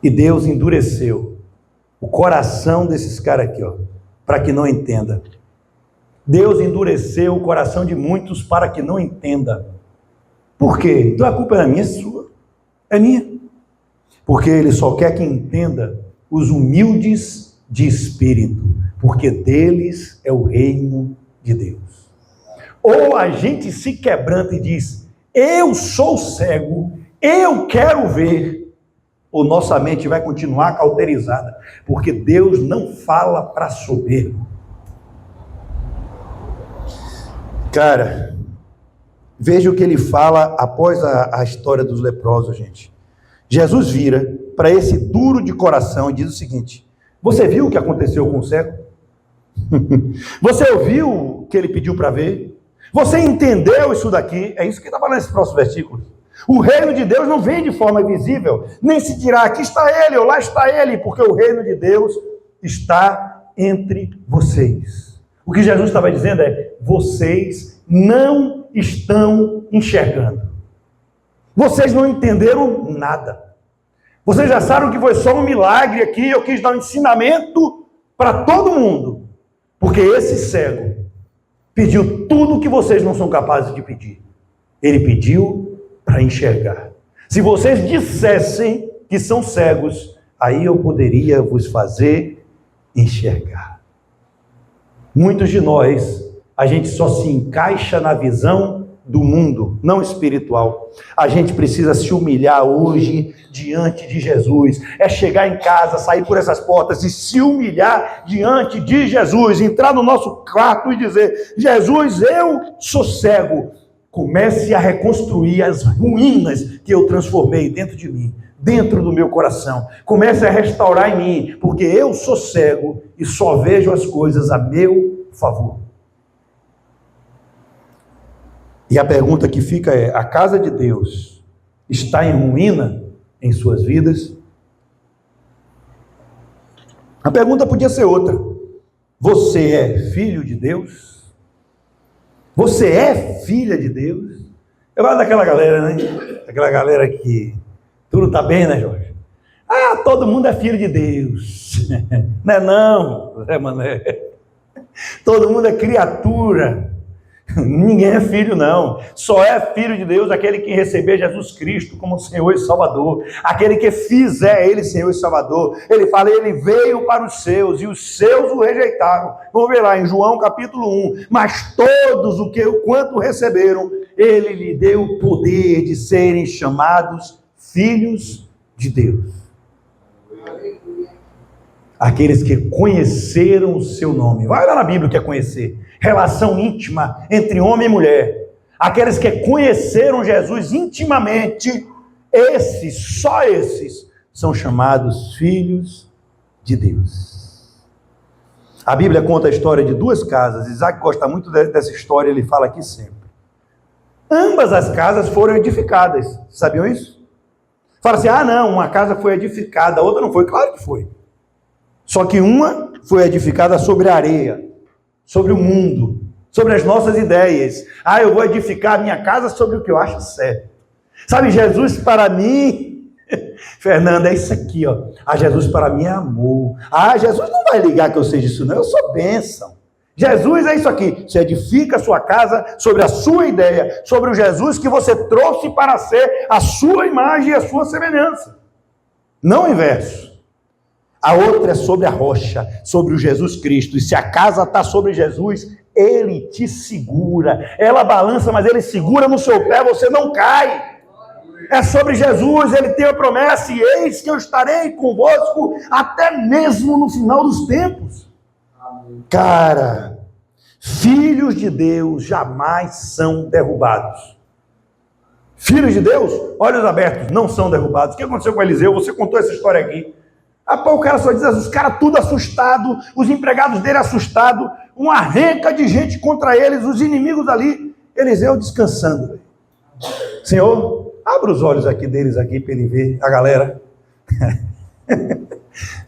e Deus endureceu o coração desses caras aqui, ó, para que não entenda. Deus endureceu o coração de muitos para que não entenda. Por quê? Então a culpa não é minha, é sua. É minha. Porque Ele só quer que entenda os humildes de espírito, porque deles é o reino de Deus. Ou a gente se quebranta e diz, eu sou cego, eu quero ver, ou nossa mente vai continuar cauterizada, porque Deus não fala para soberbo. Cara, veja o que ele fala após a história dos leprosos, gente. Jesus vira para esse duro de coração e diz o seguinte: você viu o que aconteceu com o cego? Você ouviu o que ele pediu para ver? Você entendeu isso daqui? É isso que está falando nesse próximo versículo. O reino de Deus não vem de forma visível, nem se dirá, aqui está ele ou lá está ele, porque o reino de Deus está entre vocês. O que Jesus estava dizendo é, vocês não estão enxergando. Vocês não entenderam nada. Vocês já sabem que foi só um milagre aqui, eu quis dar um ensinamento para todo mundo. Porque esse cego pediu tudo o que vocês não são capazes de pedir. Ele pediu para enxergar. Se vocês dissessem que são cegos, aí eu poderia vos fazer enxergar. Muitos de nós, a gente só se encaixa na visão do mundo, não espiritual. A gente precisa se humilhar hoje diante de Jesus. É chegar em casa, sair por essas portas e se humilhar diante de Jesus. Entrar no nosso quarto e dizer, Jesus, eu sou cego. Comece a reconstruir as ruínas que eu transformei dentro de mim, dentro do meu coração. Comece a restaurar em mim, porque eu sou cego e só vejo as coisas a meu favor. E a pergunta que fica é, a casa de Deus está em ruína? em suas vidas? A pergunta podia ser outra. Você é filho de Deus? Você é filha de Deus? Eu gosto daquela galera, né? Aquela galera que tudo tá bem, né, Jorge? Ah, todo mundo é filho de Deus. Não é não, Zé Mané. Todo mundo é criatura. Ninguém é filho, não. Só é filho de Deus aquele que receber Jesus Cristo como Senhor e Salvador. Aquele que fizer Ele Senhor e Salvador. Ele fala, Ele veio para os seus e os seus o rejeitaram. Vamos ver lá em João capítulo 1. Mas todos quanto receberam, Ele lhe deu o poder de serem chamados filhos de Deus. Aqueles que conheceram o seu nome. Vai lá na Bíblia o que é conhecer. Relação íntima entre homem e mulher. Aqueles que conheceram Jesus intimamente, só esses, são chamados filhos de Deus. A Bíblia conta a história de duas casas. Isaac gosta muito dessa história, ele fala aqui sempre. Ambas as casas foram edificadas. Sabiam isso? Fala assim, não, uma casa foi edificada, a outra não foi. Claro que foi. Só que uma foi edificada sobre a areia, sobre o mundo, sobre as nossas ideias. Eu vou edificar a minha casa sobre o que eu acho certo. Sabe, Jesus para mim, Fernanda, é isso aqui, ó. Jesus para mim é amor. Jesus não vai ligar que eu seja isso, não. Eu sou bênção. Jesus é isso aqui. Você edifica a sua casa sobre a sua ideia, sobre o Jesus que você trouxe para ser a sua imagem e a sua semelhança. Não o inverso. A outra é sobre a rocha, sobre o Jesus Cristo. E se a casa está sobre Jesus, Ele te segura. Ela balança, mas Ele segura no seu pé, você não cai. É sobre Jesus, Ele tem a promessa, e eis que eu estarei convosco até mesmo no final dos tempos. Cara, filhos de Deus jamais são derrubados. Filhos de Deus, olhos abertos, não são derrubados. O que aconteceu com Eliseu? Você contou essa história aqui. O cara só diz, os caras tudo assustado, os empregados dele assustados, uma renca de gente contra eles, os inimigos ali, Eliseu descansando. Senhor, abra os olhos aqui deles aqui para ele ver a galera.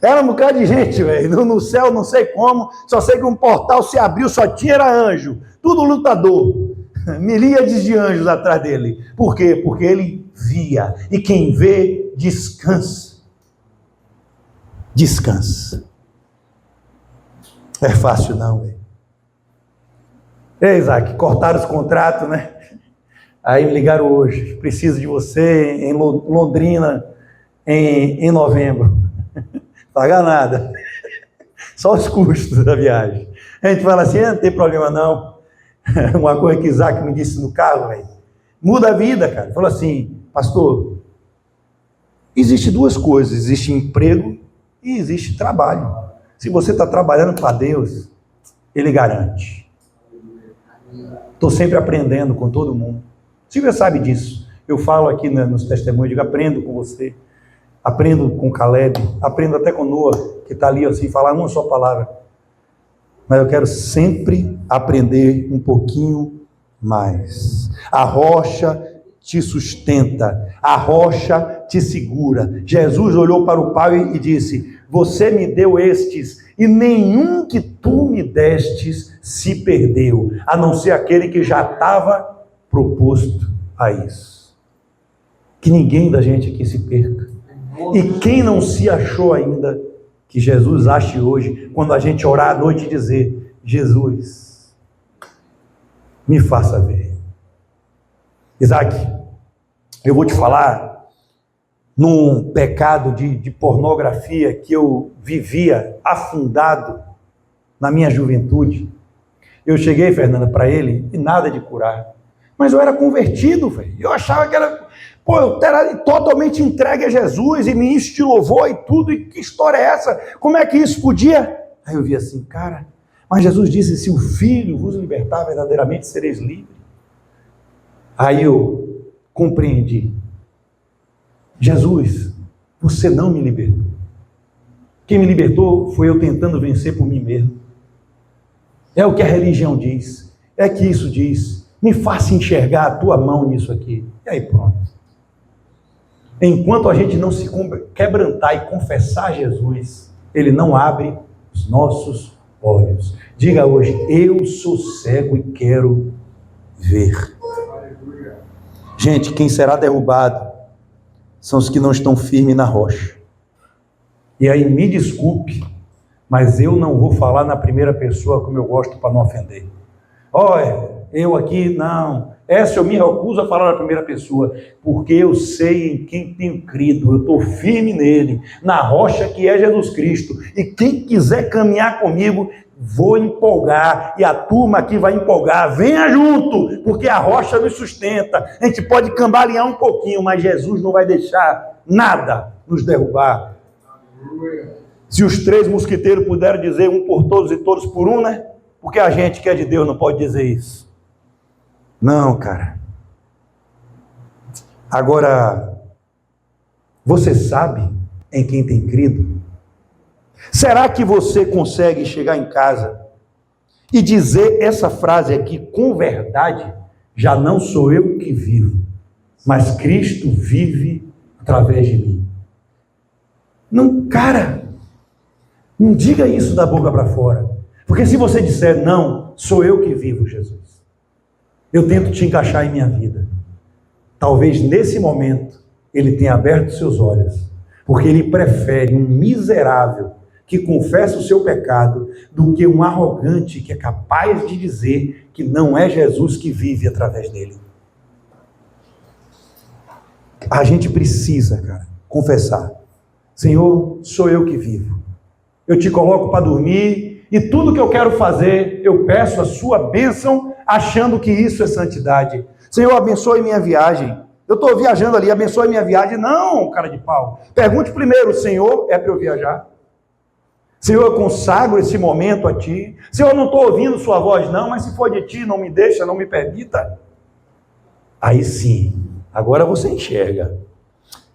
Era um bocado de gente, velho, no céu não sei como, só sei que um portal se abriu, só tinha era anjo, tudo lutador, miríades de anjos atrás dele. Por quê? Porque ele via, e quem vê, descansa. Descansa. É fácil não, velho. Isaac, cortaram os contratos, né? Aí me ligaram hoje, preciso de você em Londrina em novembro. Pagar nada. Só os custos da viagem. A gente fala assim, não tem problema não. Uma coisa que Isaac me disse no carro, velho. Muda a vida, cara. Falou assim, pastor, existe duas coisas, existe emprego e existe trabalho. Se você está trabalhando para Deus, Ele garante. Estou sempre aprendendo com todo mundo. Silvia sabe disso. Eu falo aqui nos testemunhos, digo, aprendo com você. Aprendo com Caleb. Aprendo até com Noah, que está ali assim, falar uma só palavra. Mas eu quero sempre aprender um pouquinho mais. A rocha te sustenta, a rocha te segura. Jesus olhou para o Pai e disse, você me deu estes, e nenhum que tu me destes se perdeu, a não ser aquele que já estava proposto a isso. Que ninguém da gente aqui se perca. E quem não se achou ainda, que Jesus ache hoje, quando a gente orar à noite e dizer, Jesus, me faça ver. Isaac, eu vou te falar num pecado de pornografia que eu vivia afundado na minha juventude. Eu cheguei, Fernanda, para ele e nada de curar. Mas eu era convertido, velho. Eu achava que era... eu era totalmente entregue a Jesus e ministro de louvor e tudo. E que história é essa? Como é que isso podia? Aí eu vi assim, cara, mas Jesus disse, se o Filho vos libertar, verdadeiramente sereis livres. Aí eu compreendi. Jesus, você não me libertou. Quem me libertou foi eu tentando vencer por mim mesmo. É o que a religião diz. É que isso diz. Me faça enxergar a tua mão nisso aqui. E aí pronto. Enquanto a gente não se quebrantar e confessar Jesus, Ele não abre os nossos olhos. Diga hoje: eu sou cego e quero ver. Gente, quem será derrubado são os que não estão firmes na rocha. E aí, me desculpe, mas eu não vou falar na primeira pessoa como eu gosto para não ofender. Olha, eu aqui, não. Essa eu me recuso a falar na primeira pessoa, porque eu sei em quem tenho crido, eu estou firme nele, na rocha que é Jesus Cristo. E quem quiser caminhar comigo, vou empolgar, e a turma aqui vai empolgar. Venha junto, porque a rocha nos sustenta. A gente pode cambalear um pouquinho, mas Jesus não vai deixar nada nos derrubar. Se os 3 mosquiteiros puderam dizer um por todos e todos por um, né? Porque a gente que é de Deus não pode dizer isso. Não, cara. Agora, você sabe em quem tem crido? Será que você consegue chegar em casa e dizer essa frase aqui com verdade? Já não sou eu que vivo, mas Cristo vive através de mim. Não, cara, não diga isso da boca para fora. Porque se você disser, não, sou eu que vivo, Jesus, eu tento te encaixar em minha vida. Talvez nesse momento Ele tenha aberto seus olhos, porque Ele prefere um miserável que confessa o seu pecado do que um arrogante que é capaz de dizer que não é Jesus que vive através dele. A gente precisa, cara, confessar. Senhor, sou eu que vivo. Eu te coloco para dormir e tudo que eu quero fazer, eu peço a sua bênção, achando que isso é santidade. Senhor, abençoe minha viagem. Eu estou viajando ali, abençoe minha viagem. Não, cara de pau. Pergunte primeiro, Senhor, é para eu viajar? Senhor, eu consagro esse momento a Ti. Senhor, eu não estou ouvindo Sua voz não, mas se for de Ti, não me deixa, não me permita. Aí sim, agora você enxerga.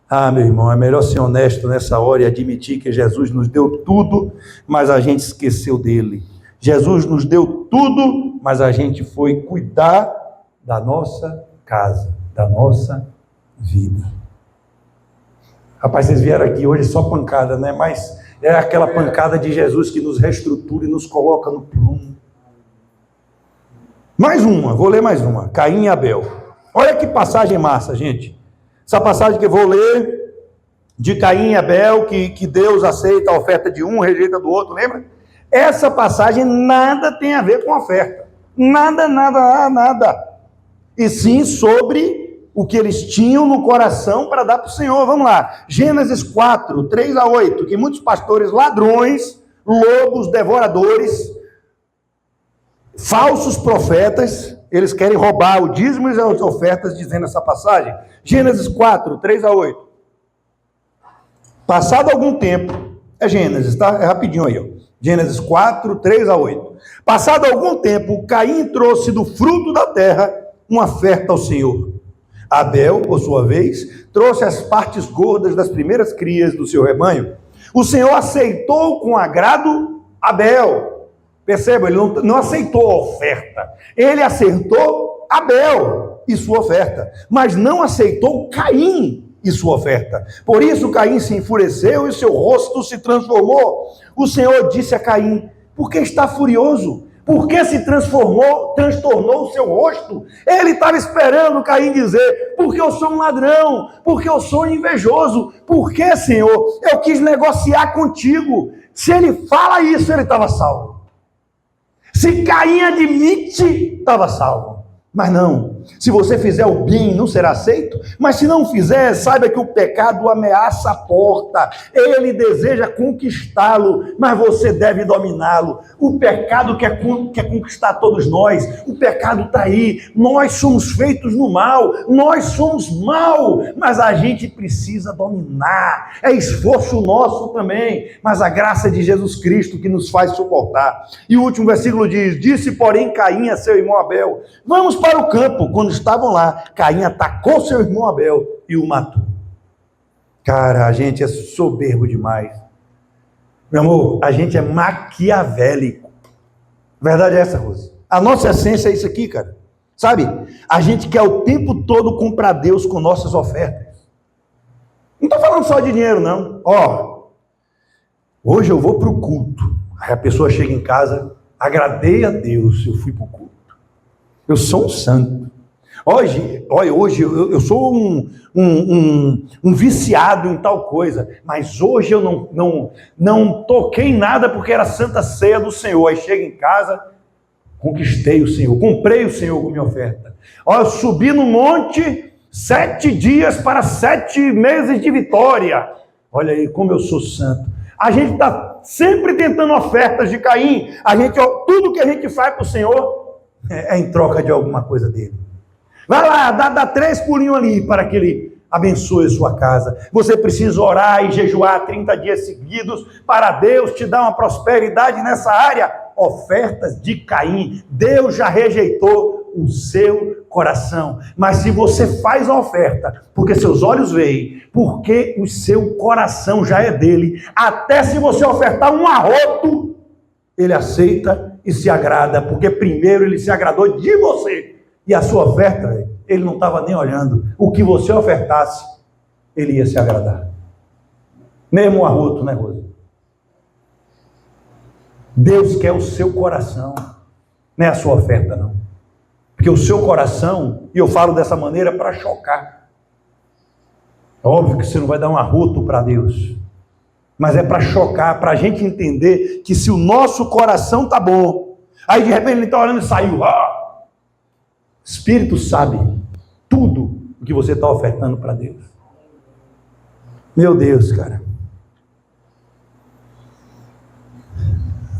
Ah, meu irmão, é melhor ser honesto nessa hora e admitir que Jesus nos deu tudo, mas a gente esqueceu dele. Jesus nos deu tudo, mas a gente foi cuidar da nossa casa, da nossa vida. Rapaz, vocês vieram aqui hoje só pancada, né? Mas é aquela pancada de Jesus que nos reestrutura e nos coloca no prumo. Mais uma, vou ler mais uma. Caim e Abel. Olha que passagem massa, gente. Essa passagem que eu vou ler, de Caim e Abel, que Deus aceita a oferta de um, rejeita do outro, lembra? Essa passagem nada tem a ver com oferta. Nada, nada, nada. E sim sobre o que eles tinham no coração para dar para o Senhor. Vamos lá. Gênesis 4, 3 a 8, que muitos pastores ladrões, lobos, devoradores, falsos profetas, eles querem roubar o dízimo e as ofertas, dizendo essa passagem. Gênesis 4, 3 a 8. Passado algum tempo, é Gênesis, tá? É rapidinho aí, ó. Gênesis 4, 3 a 8. Passado algum tempo, Caim trouxe do fruto da terra uma oferta ao Senhor. Abel, por sua vez, trouxe as partes gordas das primeiras crias do seu rebanho. O Senhor aceitou com agrado Abel. Perceba, ele não aceitou a oferta. Ele aceitou Abel e sua oferta, mas não aceitou Caim e sua oferta. Por isso Caim se enfureceu e seu rosto se transformou. O Senhor disse a Caim: por que está furioso? Por que se transtornou o seu rosto? Ele estava esperando Caim dizer: porque eu sou um ladrão, porque eu sou invejoso. Por que, Senhor? Eu quis negociar contigo. Se ele fala isso, ele estava salvo. Se Caim admite, estava salvo. Mas não, se você fizer o bem, não será aceito. Mas se não fizer, saiba que o pecado ameaça a porta. Ele deseja conquistá-lo, mas você deve dominá-lo. O pecado quer conquistar todos nós. O pecado está aí. Nós somos feitos no mal. Nós somos mal, mas a gente precisa dominar. É esforço nosso também, mas a graça de Jesus Cristo que nos faz suportar. E o último versículo diz: disse, porém, Caim a seu irmão Abel: vamos para o campo. Quando estavam lá, Caim atacou seu irmão Abel e o matou. Cara, a gente é soberbo demais. Meu amor, a gente é maquiavélico. A verdade é essa, Rose. A nossa essência é isso aqui, cara. Sabe? A gente quer o tempo todo comprar Deus com nossas ofertas. Não estou falando só de dinheiro, não. Ó, hoje eu vou para o culto. Aí a pessoa chega em casa, agradei a Deus, eu fui para o culto. Eu sou um santo. Hoje eu sou um viciado em tal coisa, mas hoje eu não toquei em nada porque era Santa Ceia do Senhor. Aí chega em casa, conquistei o Senhor, comprei o Senhor com minha oferta. Ó, eu subi no monte 7 dias para 7 meses de vitória. Olha aí como eu sou santo. A gente está sempre tentando ofertas de Caim. Tudo que a gente faz para o Senhor é em troca de alguma coisa dele. Vai lá, dá 3 pulinhos ali para que ele abençoe a sua casa. Você precisa orar e jejuar 30 dias seguidos para Deus te dar uma prosperidade nessa área. Ofertas de Caim. Deus já rejeitou o seu coração. Mas se você faz a oferta, porque seus olhos veem, porque o seu coração já é dele, até se você ofertar um arroto, ele aceita e se agrada, porque primeiro ele se agradou de você. E a sua oferta, ele não estava nem olhando. O que você ofertasse, ele ia se agradar. Mesmo o arroto, né, Rosa? Deus quer o seu coração, não é a sua oferta, não. Porque o seu coração, e eu falo dessa maneira para chocar. É óbvio que você não vai dar um arroto para Deus, mas é para chocar, para a gente entender que se o nosso coração tá bom, aí de repente ele está olhando e saiu. Espírito sabe tudo o que você está ofertando para Deus. Meu Deus, cara.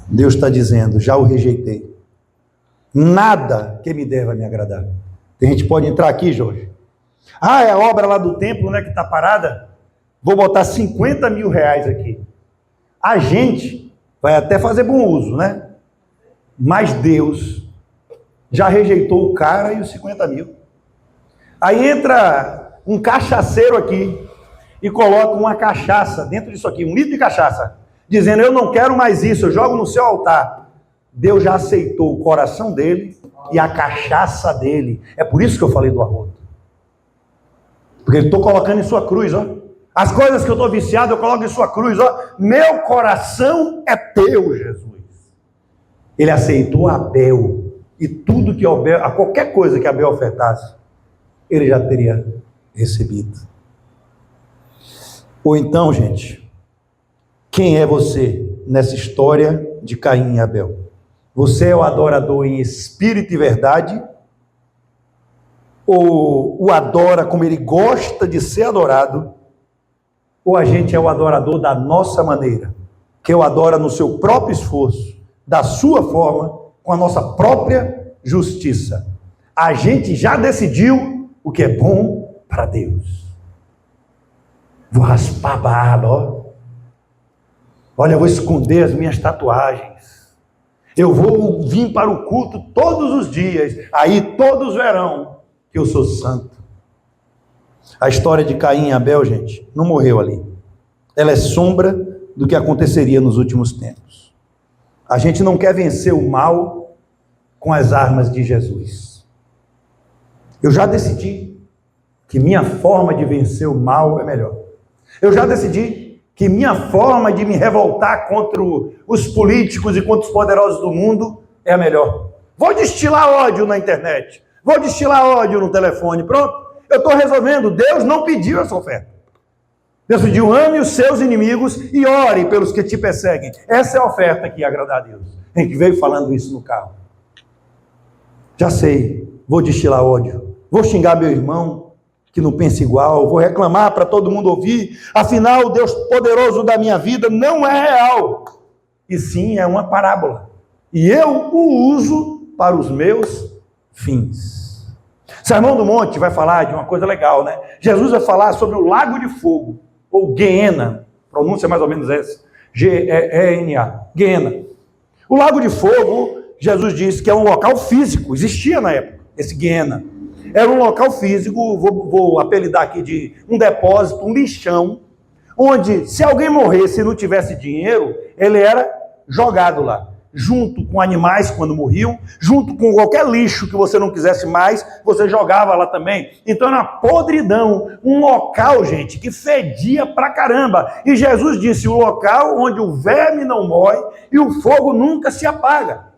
Deus está dizendo, já o rejeitei. Nada que me der vai me agradar. Tem gente que pode entrar aqui, Jorge. É a obra lá do templo, né, que está parada. Vou botar 50 mil reais aqui. A gente vai até fazer bom uso, né? Mas Deus já rejeitou o cara e os 50 mil. Aí entra um cachaceiro aqui e coloca uma cachaça dentro disso aqui, 1 litro de cachaça, dizendo, eu não quero mais isso, eu jogo no seu altar. Deus já aceitou o coração dele e a cachaça dele. É por isso que eu falei do arroto. Porque ele estou colocando em sua cruz, ó. As coisas que eu estou viciado, eu coloco em sua cruz, ó. Meu coração é teu, Jesus. Ele aceitou Abel. E tudo que Abel, a qualquer coisa que Abel ofertasse, ele já teria recebido. Ou então, gente, quem é você nessa história de Caim e Abel? Você é o adorador em espírito e verdade? Ou o adora como ele gosta de ser adorado? Ou a gente é o adorador da nossa maneira, que o adora no seu próprio esforço, da sua forma, com a nossa própria justiça? A gente já decidiu o que é bom para Deus. Vou raspar a barba, ó. Olha, eu vou esconder as minhas tatuagens. Eu vou vir para o culto todos os dias. Aí todos verão que eu sou santo. A história de Caim e Abel, gente, não morreu ali. Ela é sombra do que aconteceria nos últimos tempos. A gente não quer vencer o mal com as armas de Jesus. Eu já decidi que minha forma de vencer o mal é melhor. Eu já decidi que minha forma de me revoltar contra os políticos e contra os poderosos do mundo é a melhor. Vou destilar ódio na internet. Vou destilar ódio no telefone. Pronto. Eu estou resolvendo. Deus não pediu essa oferta. Deus pediu, ame os seus inimigos e ore pelos que te perseguem. Essa é a oferta que ia agradar a Deus. A gente veio falando isso no carro. Já sei. Vou destilar ódio. Vou xingar meu irmão que não pensa igual, vou reclamar para todo mundo ouvir, afinal o Deus poderoso da minha vida não é real, e sim é uma parábola, e eu o uso para os meus fins. Sermão do Monte vai falar de uma coisa legal, né? Jesus vai falar sobre o lago de fogo, ou Guiena, pronúncia mais ou menos essa, G-E-E-N-A, Guiena. O lago de fogo, Jesus disse que é um local físico, existia na época, esse Guiena. Era um local físico, vou apelidar aqui de um depósito, um lixão, onde se alguém morresse e não tivesse dinheiro, ele era jogado lá. junto com animais quando morriam, junto com qualquer lixo que você não quisesse mais, você jogava lá também. Então era uma podridão, um local, gente, que fedia pra caramba. E Jesus disse, o local onde o verme não morre e o fogo nunca se apaga.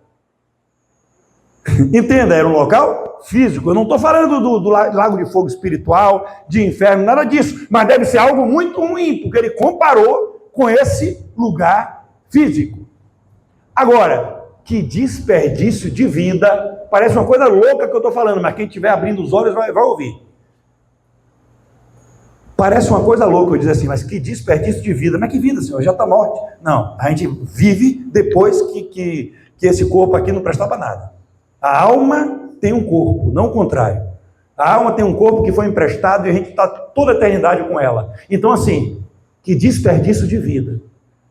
Entenda, era um local físico. Eu não estou falando do lago de fogo espiritual, de inferno, nada disso. Mas deve ser algo muito ruim, porque ele comparou com esse lugar físico. Agora, que desperdício de vida. Parece uma coisa louca que eu estou falando, mas quem estiver abrindo os olhos vai ouvir. Parece uma coisa louca eu dizer assim, mas que desperdício de vida. Mas que vida, Senhor? Já está morte. Não, a gente vive depois que esse corpo aqui não presta para nada. A alma tem um corpo, não o contrário. A alma tem um corpo que foi emprestado e a gente está toda a eternidade com ela. Então, assim, que desperdício de vida.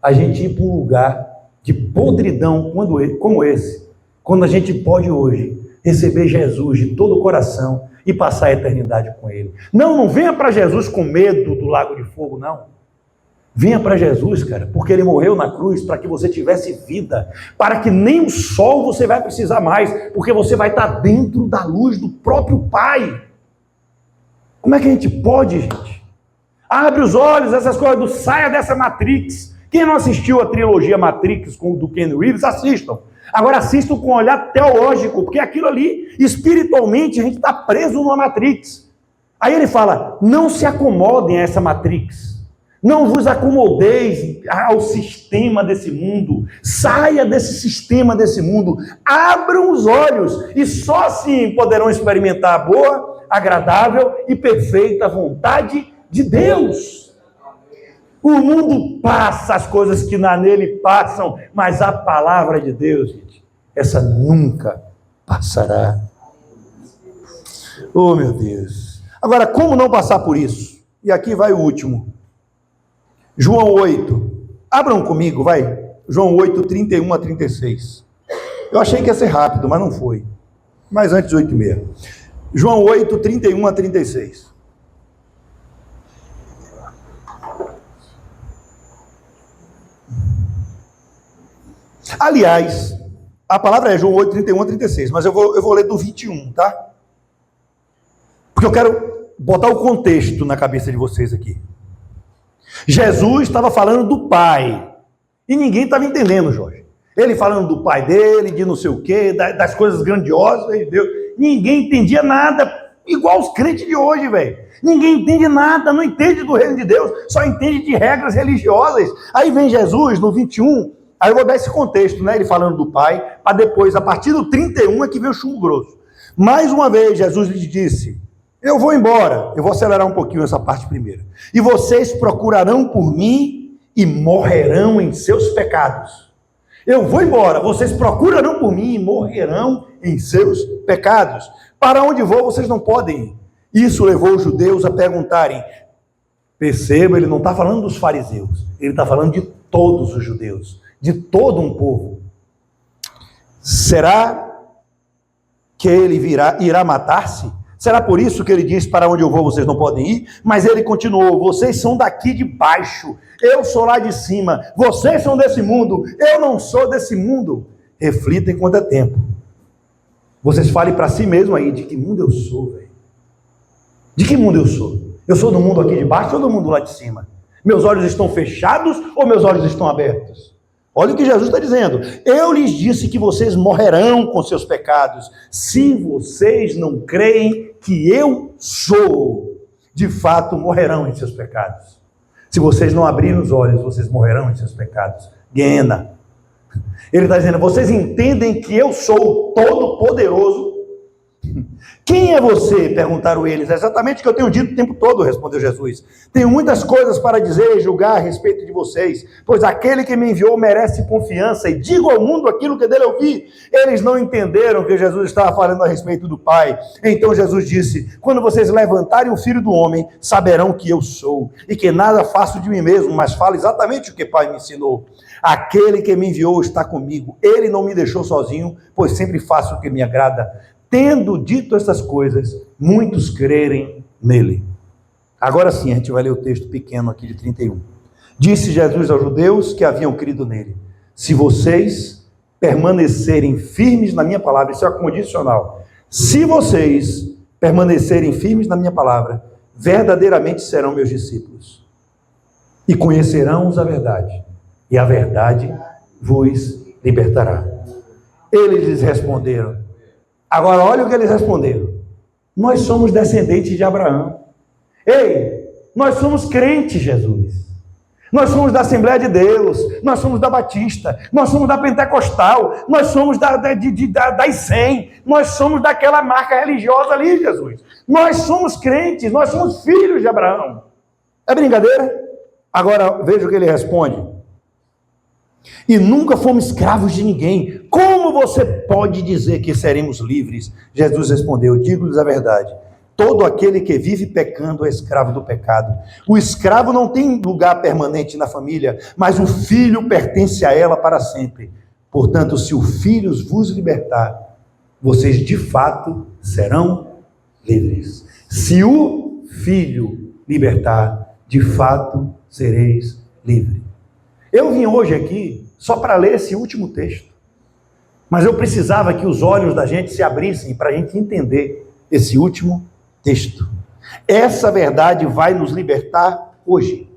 A gente ir para um lugar de podridão como esse, quando a gente pode hoje receber Jesus de todo o coração e passar a eternidade com Ele. Não venha para Jesus com medo do lago de fogo, não. Venha para Jesus, cara, porque Ele morreu na cruz para que você tivesse vida, para que nem o sol você vai precisar mais, porque você vai estar dentro da luz do próprio Pai. Como é que a gente pode, gente? Abre os olhos, essas coisas, saia dessa Matrix. Quem não assistiu a trilogia Matrix do Ken Reeves, assistam. Agora assistam com um olhar teológico, porque aquilo ali, espiritualmente, a gente está preso numa Matrix. Aí ele fala, não se acomodem a essa Matrix. Não vos acomodeis ao sistema desse mundo. Saia desse sistema desse mundo. Abram os olhos e só assim poderão experimentar a boa, agradável e perfeita vontade de Deus. O mundo passa, as coisas que nele passam, mas a palavra de Deus, gente, essa nunca passará. Oh, meu Deus. Agora, como não passar por isso? E aqui vai o último. João 8, abram comigo, vai, João 8, 31 a 36. Eu achei que ia ser rápido, mas não foi. Mas antes 8h30. João 8, 31 a 36. Aliás, a palavra é João 8, 31 a 36, mas eu vou ler do 21, tá? Porque eu quero botar o contexto na cabeça de vocês aqui. Jesus estava falando do Pai, e ninguém estava entendendo, Jorge. Ele falando do Pai dele, de não sei o quê, das coisas grandiosas de Deus. Ninguém entendia nada, igual os crentes de hoje, velho. Ninguém entende nada, não entende do reino de Deus, só entende de regras religiosas. Aí vem Jesus no 21, aí eu vou dar esse contexto, né? Ele falando do Pai, para depois, a partir do 31 é que vem o chumbo grosso. Mais uma vez, Jesus lhe disse, eu vou embora, eu vou acelerar um pouquinho essa parte primeiro. E vocês procurarão por mim e morrerão em seus pecados. Eu vou embora, vocês procurarão por mim e morrerão em seus pecados. Para onde vou, vocês não podem ir. Isso levou os judeus a perguntarem. Perceba, ele não está falando dos fariseus, ele está falando de todos os judeus, de todo um povo. Será que ele irá matar-se? Será por isso que ele diz, para onde eu vou vocês não podem ir? Mas ele continuou, vocês são daqui de baixo, eu sou lá de cima, vocês são desse mundo, eu não sou desse mundo. Reflita enquanto é tempo. Vocês falem para si mesmo aí, de que mundo eu sou, velho? De que mundo eu sou? Eu sou do mundo aqui de baixo ou do mundo lá de cima? Meus olhos estão fechados ou meus olhos estão abertos? Olha o que Jesus está dizendo. Eu lhes disse que vocês morrerão com seus pecados, se vocês não creem que eu sou. De fato, morrerão em seus pecados. Se vocês não abrirem os olhos, vocês morrerão em seus pecados. Guiena. Ele está dizendo, vocês entendem que eu sou o Todo-Poderoso? Quem é você? Perguntaram eles. É exatamente o que eu tenho dito o tempo todo, respondeu Jesus. Tenho muitas coisas para dizer e julgar a respeito de vocês, pois aquele que me enviou merece confiança e digo ao mundo aquilo que dele ouvi. Eles não entenderam que Jesus estava falando a respeito do Pai. Então Jesus disse, quando vocês levantarem o Filho do Homem, saberão que eu sou e que nada faço de mim mesmo, mas falo exatamente o que o Pai me ensinou. Aquele que me enviou está comigo. Ele não me deixou sozinho, pois sempre faço o que me agrada. Tendo dito essas coisas, muitos crerem nele. Agora sim, a gente vai ler o texto pequeno aqui de 31. Disse Jesus aos judeus que haviam crido nele, se vocês permanecerem firmes na minha palavra, isso é condicional. Se vocês permanecerem firmes na minha palavra, verdadeiramente serão meus discípulos. E conhecerão a verdade, e a verdade vos libertará. Eles lhes responderam. Agora olha o que eles responderam. Nós somos descendentes de Abraão. Ei, nós somos crentes, Jesus. Nós somos da Assembleia de Deus, nós somos da Batista, nós somos da Pentecostal, nós somos das 100, nós somos daquela marca religiosa ali, Jesus. Nós somos crentes, nós somos filhos de Abraão. É brincadeira? Agora veja o que ele responde. E nunca fomos escravos de ninguém. Como você pode dizer que seremos livres? Jesus respondeu, digo-lhes a verdade. Todo aquele que vive pecando é escravo do pecado. O escravo não tem lugar permanente na família, mas o filho pertence a ela para sempre. Portanto, se o filho vos libertar, vocês de fato serão livres. Se o filho libertar, de fato sereis livres. Eu vim hoje aqui só para ler esse último texto. Mas eu precisava que os olhos da gente se abrissem para a gente entender esse último texto. Essa verdade vai nos libertar hoje.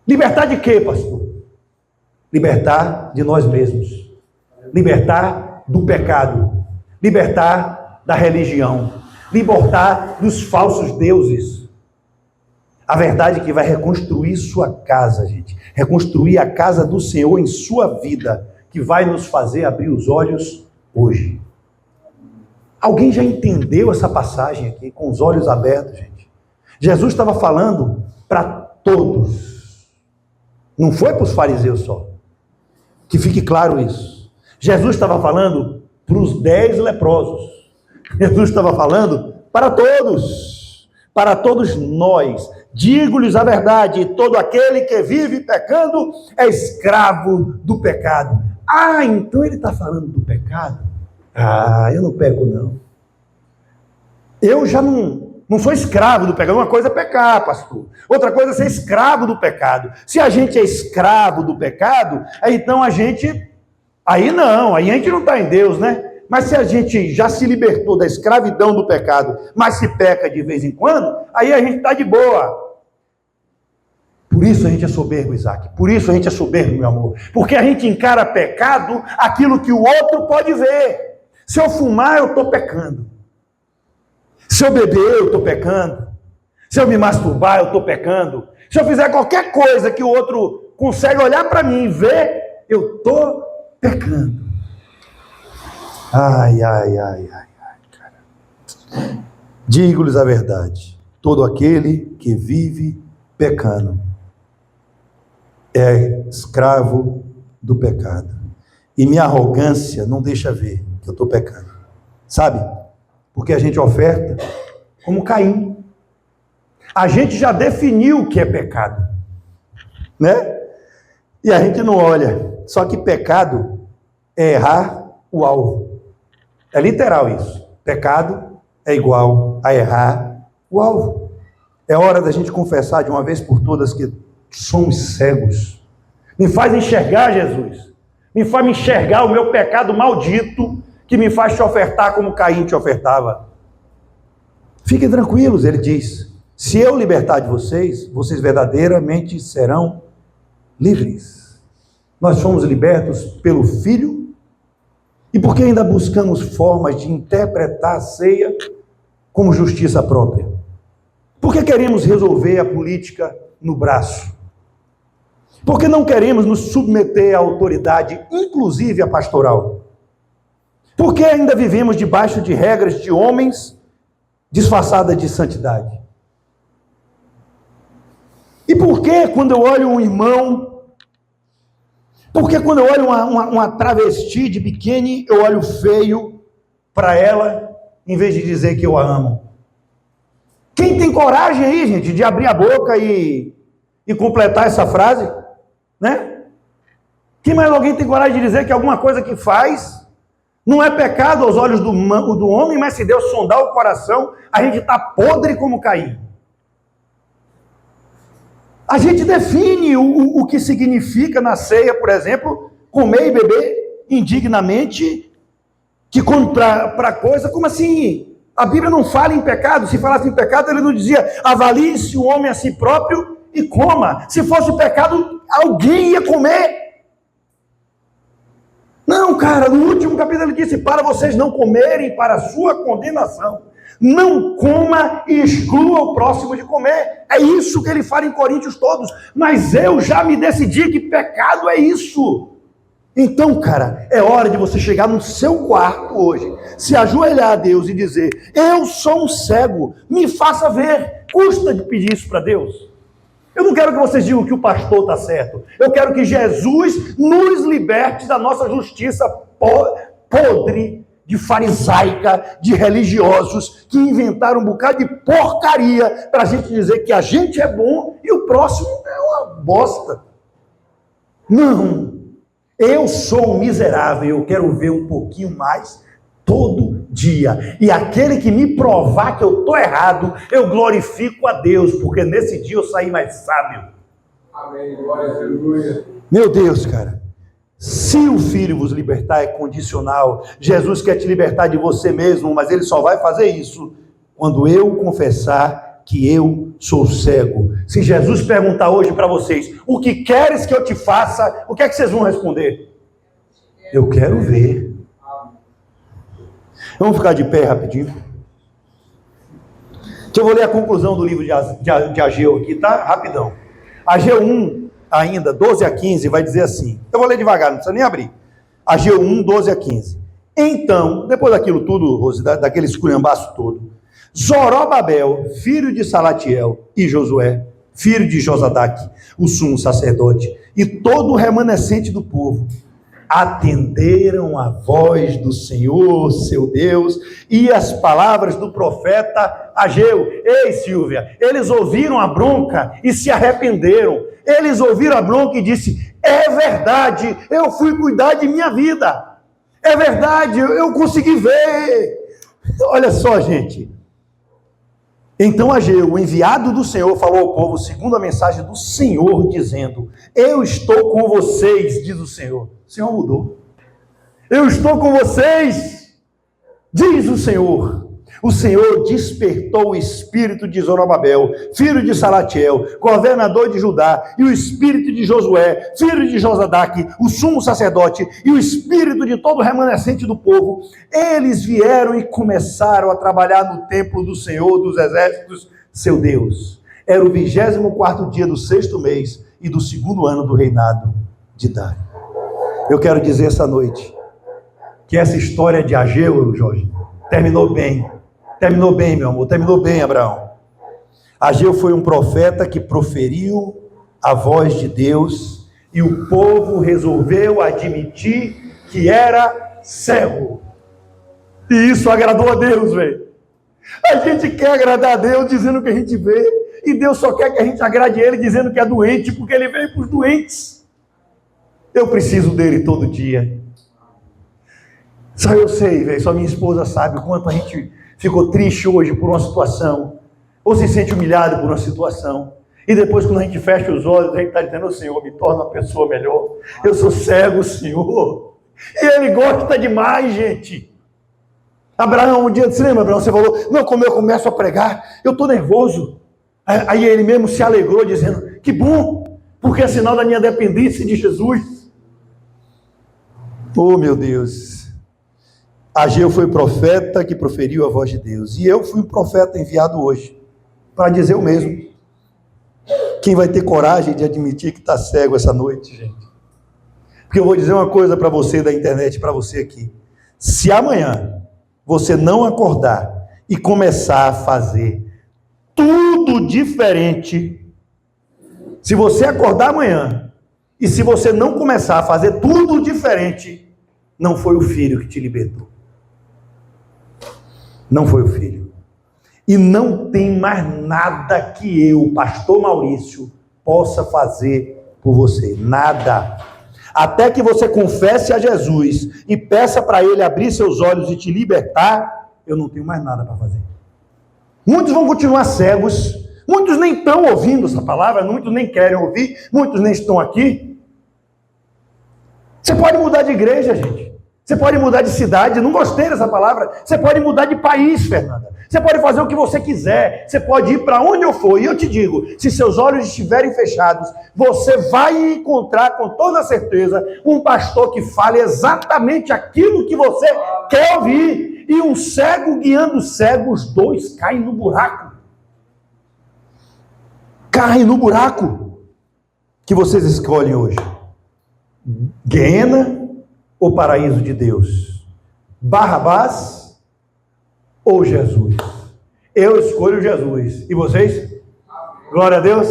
Libertar de quê, pastor? Libertar de nós mesmos. Libertar do pecado. Libertar da religião. Libertar dos falsos deuses. A verdade que vai reconstruir sua casa, gente. Reconstruir a casa do Senhor em sua vida, que vai nos fazer abrir os olhos hoje. Alguém já entendeu essa passagem aqui com os olhos abertos, gente? Jesus estava falando para todos. Não foi para os fariseus só. Que fique claro isso. Jesus estava falando para os 10 leprosos. Jesus estava falando para todos. Para todos nós. Digo-lhes a verdade, todo aquele que vive pecando é escravo do pecado. Ah, então ele está falando do pecado? Ah, eu não peco não. Eu já não sou escravo do pecado. Uma coisa é pecar, pastor. Outra coisa é ser escravo do pecado. Se a gente é escravo do pecado, então a gente... Aí não, aí a gente não está em Deus, né? Mas se a gente já se libertou da escravidão do pecado, mas se peca de vez em quando, aí a gente está de boa. Por isso a gente é soberbo, Isaac. Por isso a gente é soberbo, meu amor. Porque a gente encara pecado aquilo que o outro pode ver. Se eu fumar, eu estou pecando. Se eu beber, eu estou pecando. Se eu me masturbar, eu estou pecando. Se eu fizer qualquer coisa que o outro consegue olhar para mim e ver, eu estou pecando. Ai, cara. Digo-lhes a verdade. Todo aquele que vive pecando é escravo do pecado. E minha arrogância não deixa ver que eu estou pecando. Sabe? Porque a gente oferta como Caim. A gente já definiu o que é pecado. Né? E a gente não olha. Só que pecado é errar o alvo. É literal isso. Pecado é igual a errar o alvo. É hora da gente confessar de uma vez por todas que somos cegos. Me faz enxergar, Jesus. Me faz enxergar o meu pecado maldito que me faz te ofertar como Caim te ofertava. Fiquem tranquilos, ele diz. Se eu libertar de vocês, vocês verdadeiramente serão livres. Nós fomos libertos pelo Filho. E por que ainda buscamos formas de interpretar a ceia como justiça própria? Por que queremos resolver a política no braço? Por que não queremos nos submeter à autoridade, inclusive a pastoral? Por que ainda vivemos debaixo de regras de homens disfarçadas de santidade? E por que quando eu olho um irmão... Por que quando eu olho uma travesti de biquíni, eu olho feio para ela, em vez de dizer que eu a amo? Quem tem coragem aí, gente, de abrir a boca e completar essa frase? Né? Quem mais alguém tem coragem de dizer que alguma coisa que faz não é pecado aos olhos do homem, mas se Deus sondar o coração, a gente está podre como Caim. A gente define o que significa na ceia, por exemplo, comer e beber indignamente, que come para coisa, como assim? A Bíblia não fala em pecado. Se falasse em pecado, ele não dizia, avalie-se o homem a si próprio e coma. Se fosse pecado, alguém ia comer. Não, cara, no último capítulo ele disse, para vocês não comerem para a sua condenação. Não coma e exclua o próximo de comer. É isso que ele fala em Coríntios todos. Mas eu já me decidi que pecado é isso. Então, cara, é hora de você chegar no seu quarto hoje, se ajoelhar a Deus e dizer, eu sou um cego, me faça ver. Custa de pedir isso para Deus? Eu não quero que vocês digam que o pastor está certo. Eu quero que Jesus nos liberte da nossa justiça podre, de farisaica, de religiosos, que inventaram um bocado de porcaria para a gente dizer que a gente é bom e o próximo é uma bosta. Não. Eu sou um miserável, eu quero ver um pouquinho mais todo dia. E aquele que me provar que eu estou errado, eu glorifico a Deus, porque nesse dia eu saí mais sábio. Amém, glória a Deus. Meu Deus, cara. Se o Filho vos libertar é condicional. Jesus quer te libertar de você mesmo, mas ele só vai fazer isso quando eu confessar que eu sou cego. Se Jesus perguntar hoje para vocês, o que queres que eu te faça? O que é que vocês vão responder? Eu quero ver. Vamos ficar de pé rapidinho. Eu vou ler a conclusão do livro de Ageu aqui, tá? Rapidão. Ageu 1, ainda, 12 a 15, vai dizer assim. Eu vou ler devagar, não precisa nem abrir. Ageu 1, 12 a 15. Então, depois daquilo tudo, Rose, daquele esculhambaço todo, Zorobabel, filho de Salatiel, e Josué, filho de Josadaque, o sumo sacerdote, e todo o remanescente do povo, atenderam a voz do Senhor, seu Deus, e as palavras do profeta Ageu. Ei, Silvia, eles ouviram a bronca e se arrependeram. Eles ouviram a bronca e disse, é verdade, eu fui cuidar de minha vida. É verdade, eu consegui ver. Olha só, gente. Então Ageu, o enviado do Senhor, falou ao povo segundo a mensagem do Senhor, dizendo, eu estou com vocês, diz o Senhor. O Senhor mudou. Eu estou com vocês, diz o Senhor. O Senhor despertou o espírito de Zorobabel, filho de Salatiel, governador de Judá, e o espírito de Josué, filho de Josadaque, o sumo sacerdote, e o espírito de todo o remanescente do povo. Eles vieram e começaram a trabalhar no templo do Senhor dos exércitos, seu Deus. Era o 24º dia do 6º mês e do 2º ano do reinado de Dário. Eu quero dizer essa noite que essa história de Ageu, Jorge, terminou bem. Terminou bem, meu amor, terminou bem, Abraão. Ageu foi um profeta que proferiu a voz de Deus e o povo resolveu admitir que era cego. E isso agradou a Deus, velho. A gente quer agradar a Deus dizendo que a gente vê, e Deus só quer que a gente agrade Ele dizendo que é doente, porque Ele veio para os doentes. Eu preciso dele todo dia. Só eu sei, velho, só minha esposa sabe o quanto a gente ficou triste hoje por uma situação, ou se sente humilhado por uma situação, e depois quando a gente fecha os olhos, a gente está dizendo, Senhor, me torna uma pessoa melhor, eu sou cego, Senhor, e Ele gosta demais, gente. Abraão, um dia, você lembra, Abraão, você falou, não, como eu começo a pregar, eu estou nervoso, aí ele mesmo se alegrou, dizendo, que bom, porque é sinal da minha dependência de Jesus. Oh, meu Deus. Ageu foi profeta que proferiu a voz de Deus. E eu fui um profeta enviado hoje para dizer o mesmo. Quem vai ter coragem de admitir que está cego essa noite, gente? Porque eu vou dizer uma coisa para você da internet, para você aqui. Se amanhã você não acordar e começar a fazer tudo diferente, se você acordar amanhã e se você não começar a fazer tudo diferente, não foi o Filho que te libertou. Não foi o Filho. E não tem mais nada que eu, pastor Maurício, possa fazer por você. Nada. Até que você confesse a Jesus e peça para Ele abrir seus olhos e te libertar, eu não tenho mais nada para fazer. Muitos vão continuar cegos. Muitos nem estão ouvindo essa palavra. Muitos nem querem ouvir. Muitos nem estão aqui. Você pode mudar de igreja, gente. Você pode mudar de cidade, não gostei dessa palavra. Você pode mudar de país, Fernanda. Você pode fazer o que você quiser. Você pode ir para onde eu for. E eu te digo, se seus olhos estiverem fechados, você vai encontrar com toda certeza um pastor que fale exatamente aquilo que você quer ouvir. E um cego guiando cego, os dois caem no buraco. Caem no buraco que vocês escolhem hoje. Guiena ou paraíso de Deus? Barrabás ou Jesus? Eu escolho Jesus. E vocês? Glória a Deus.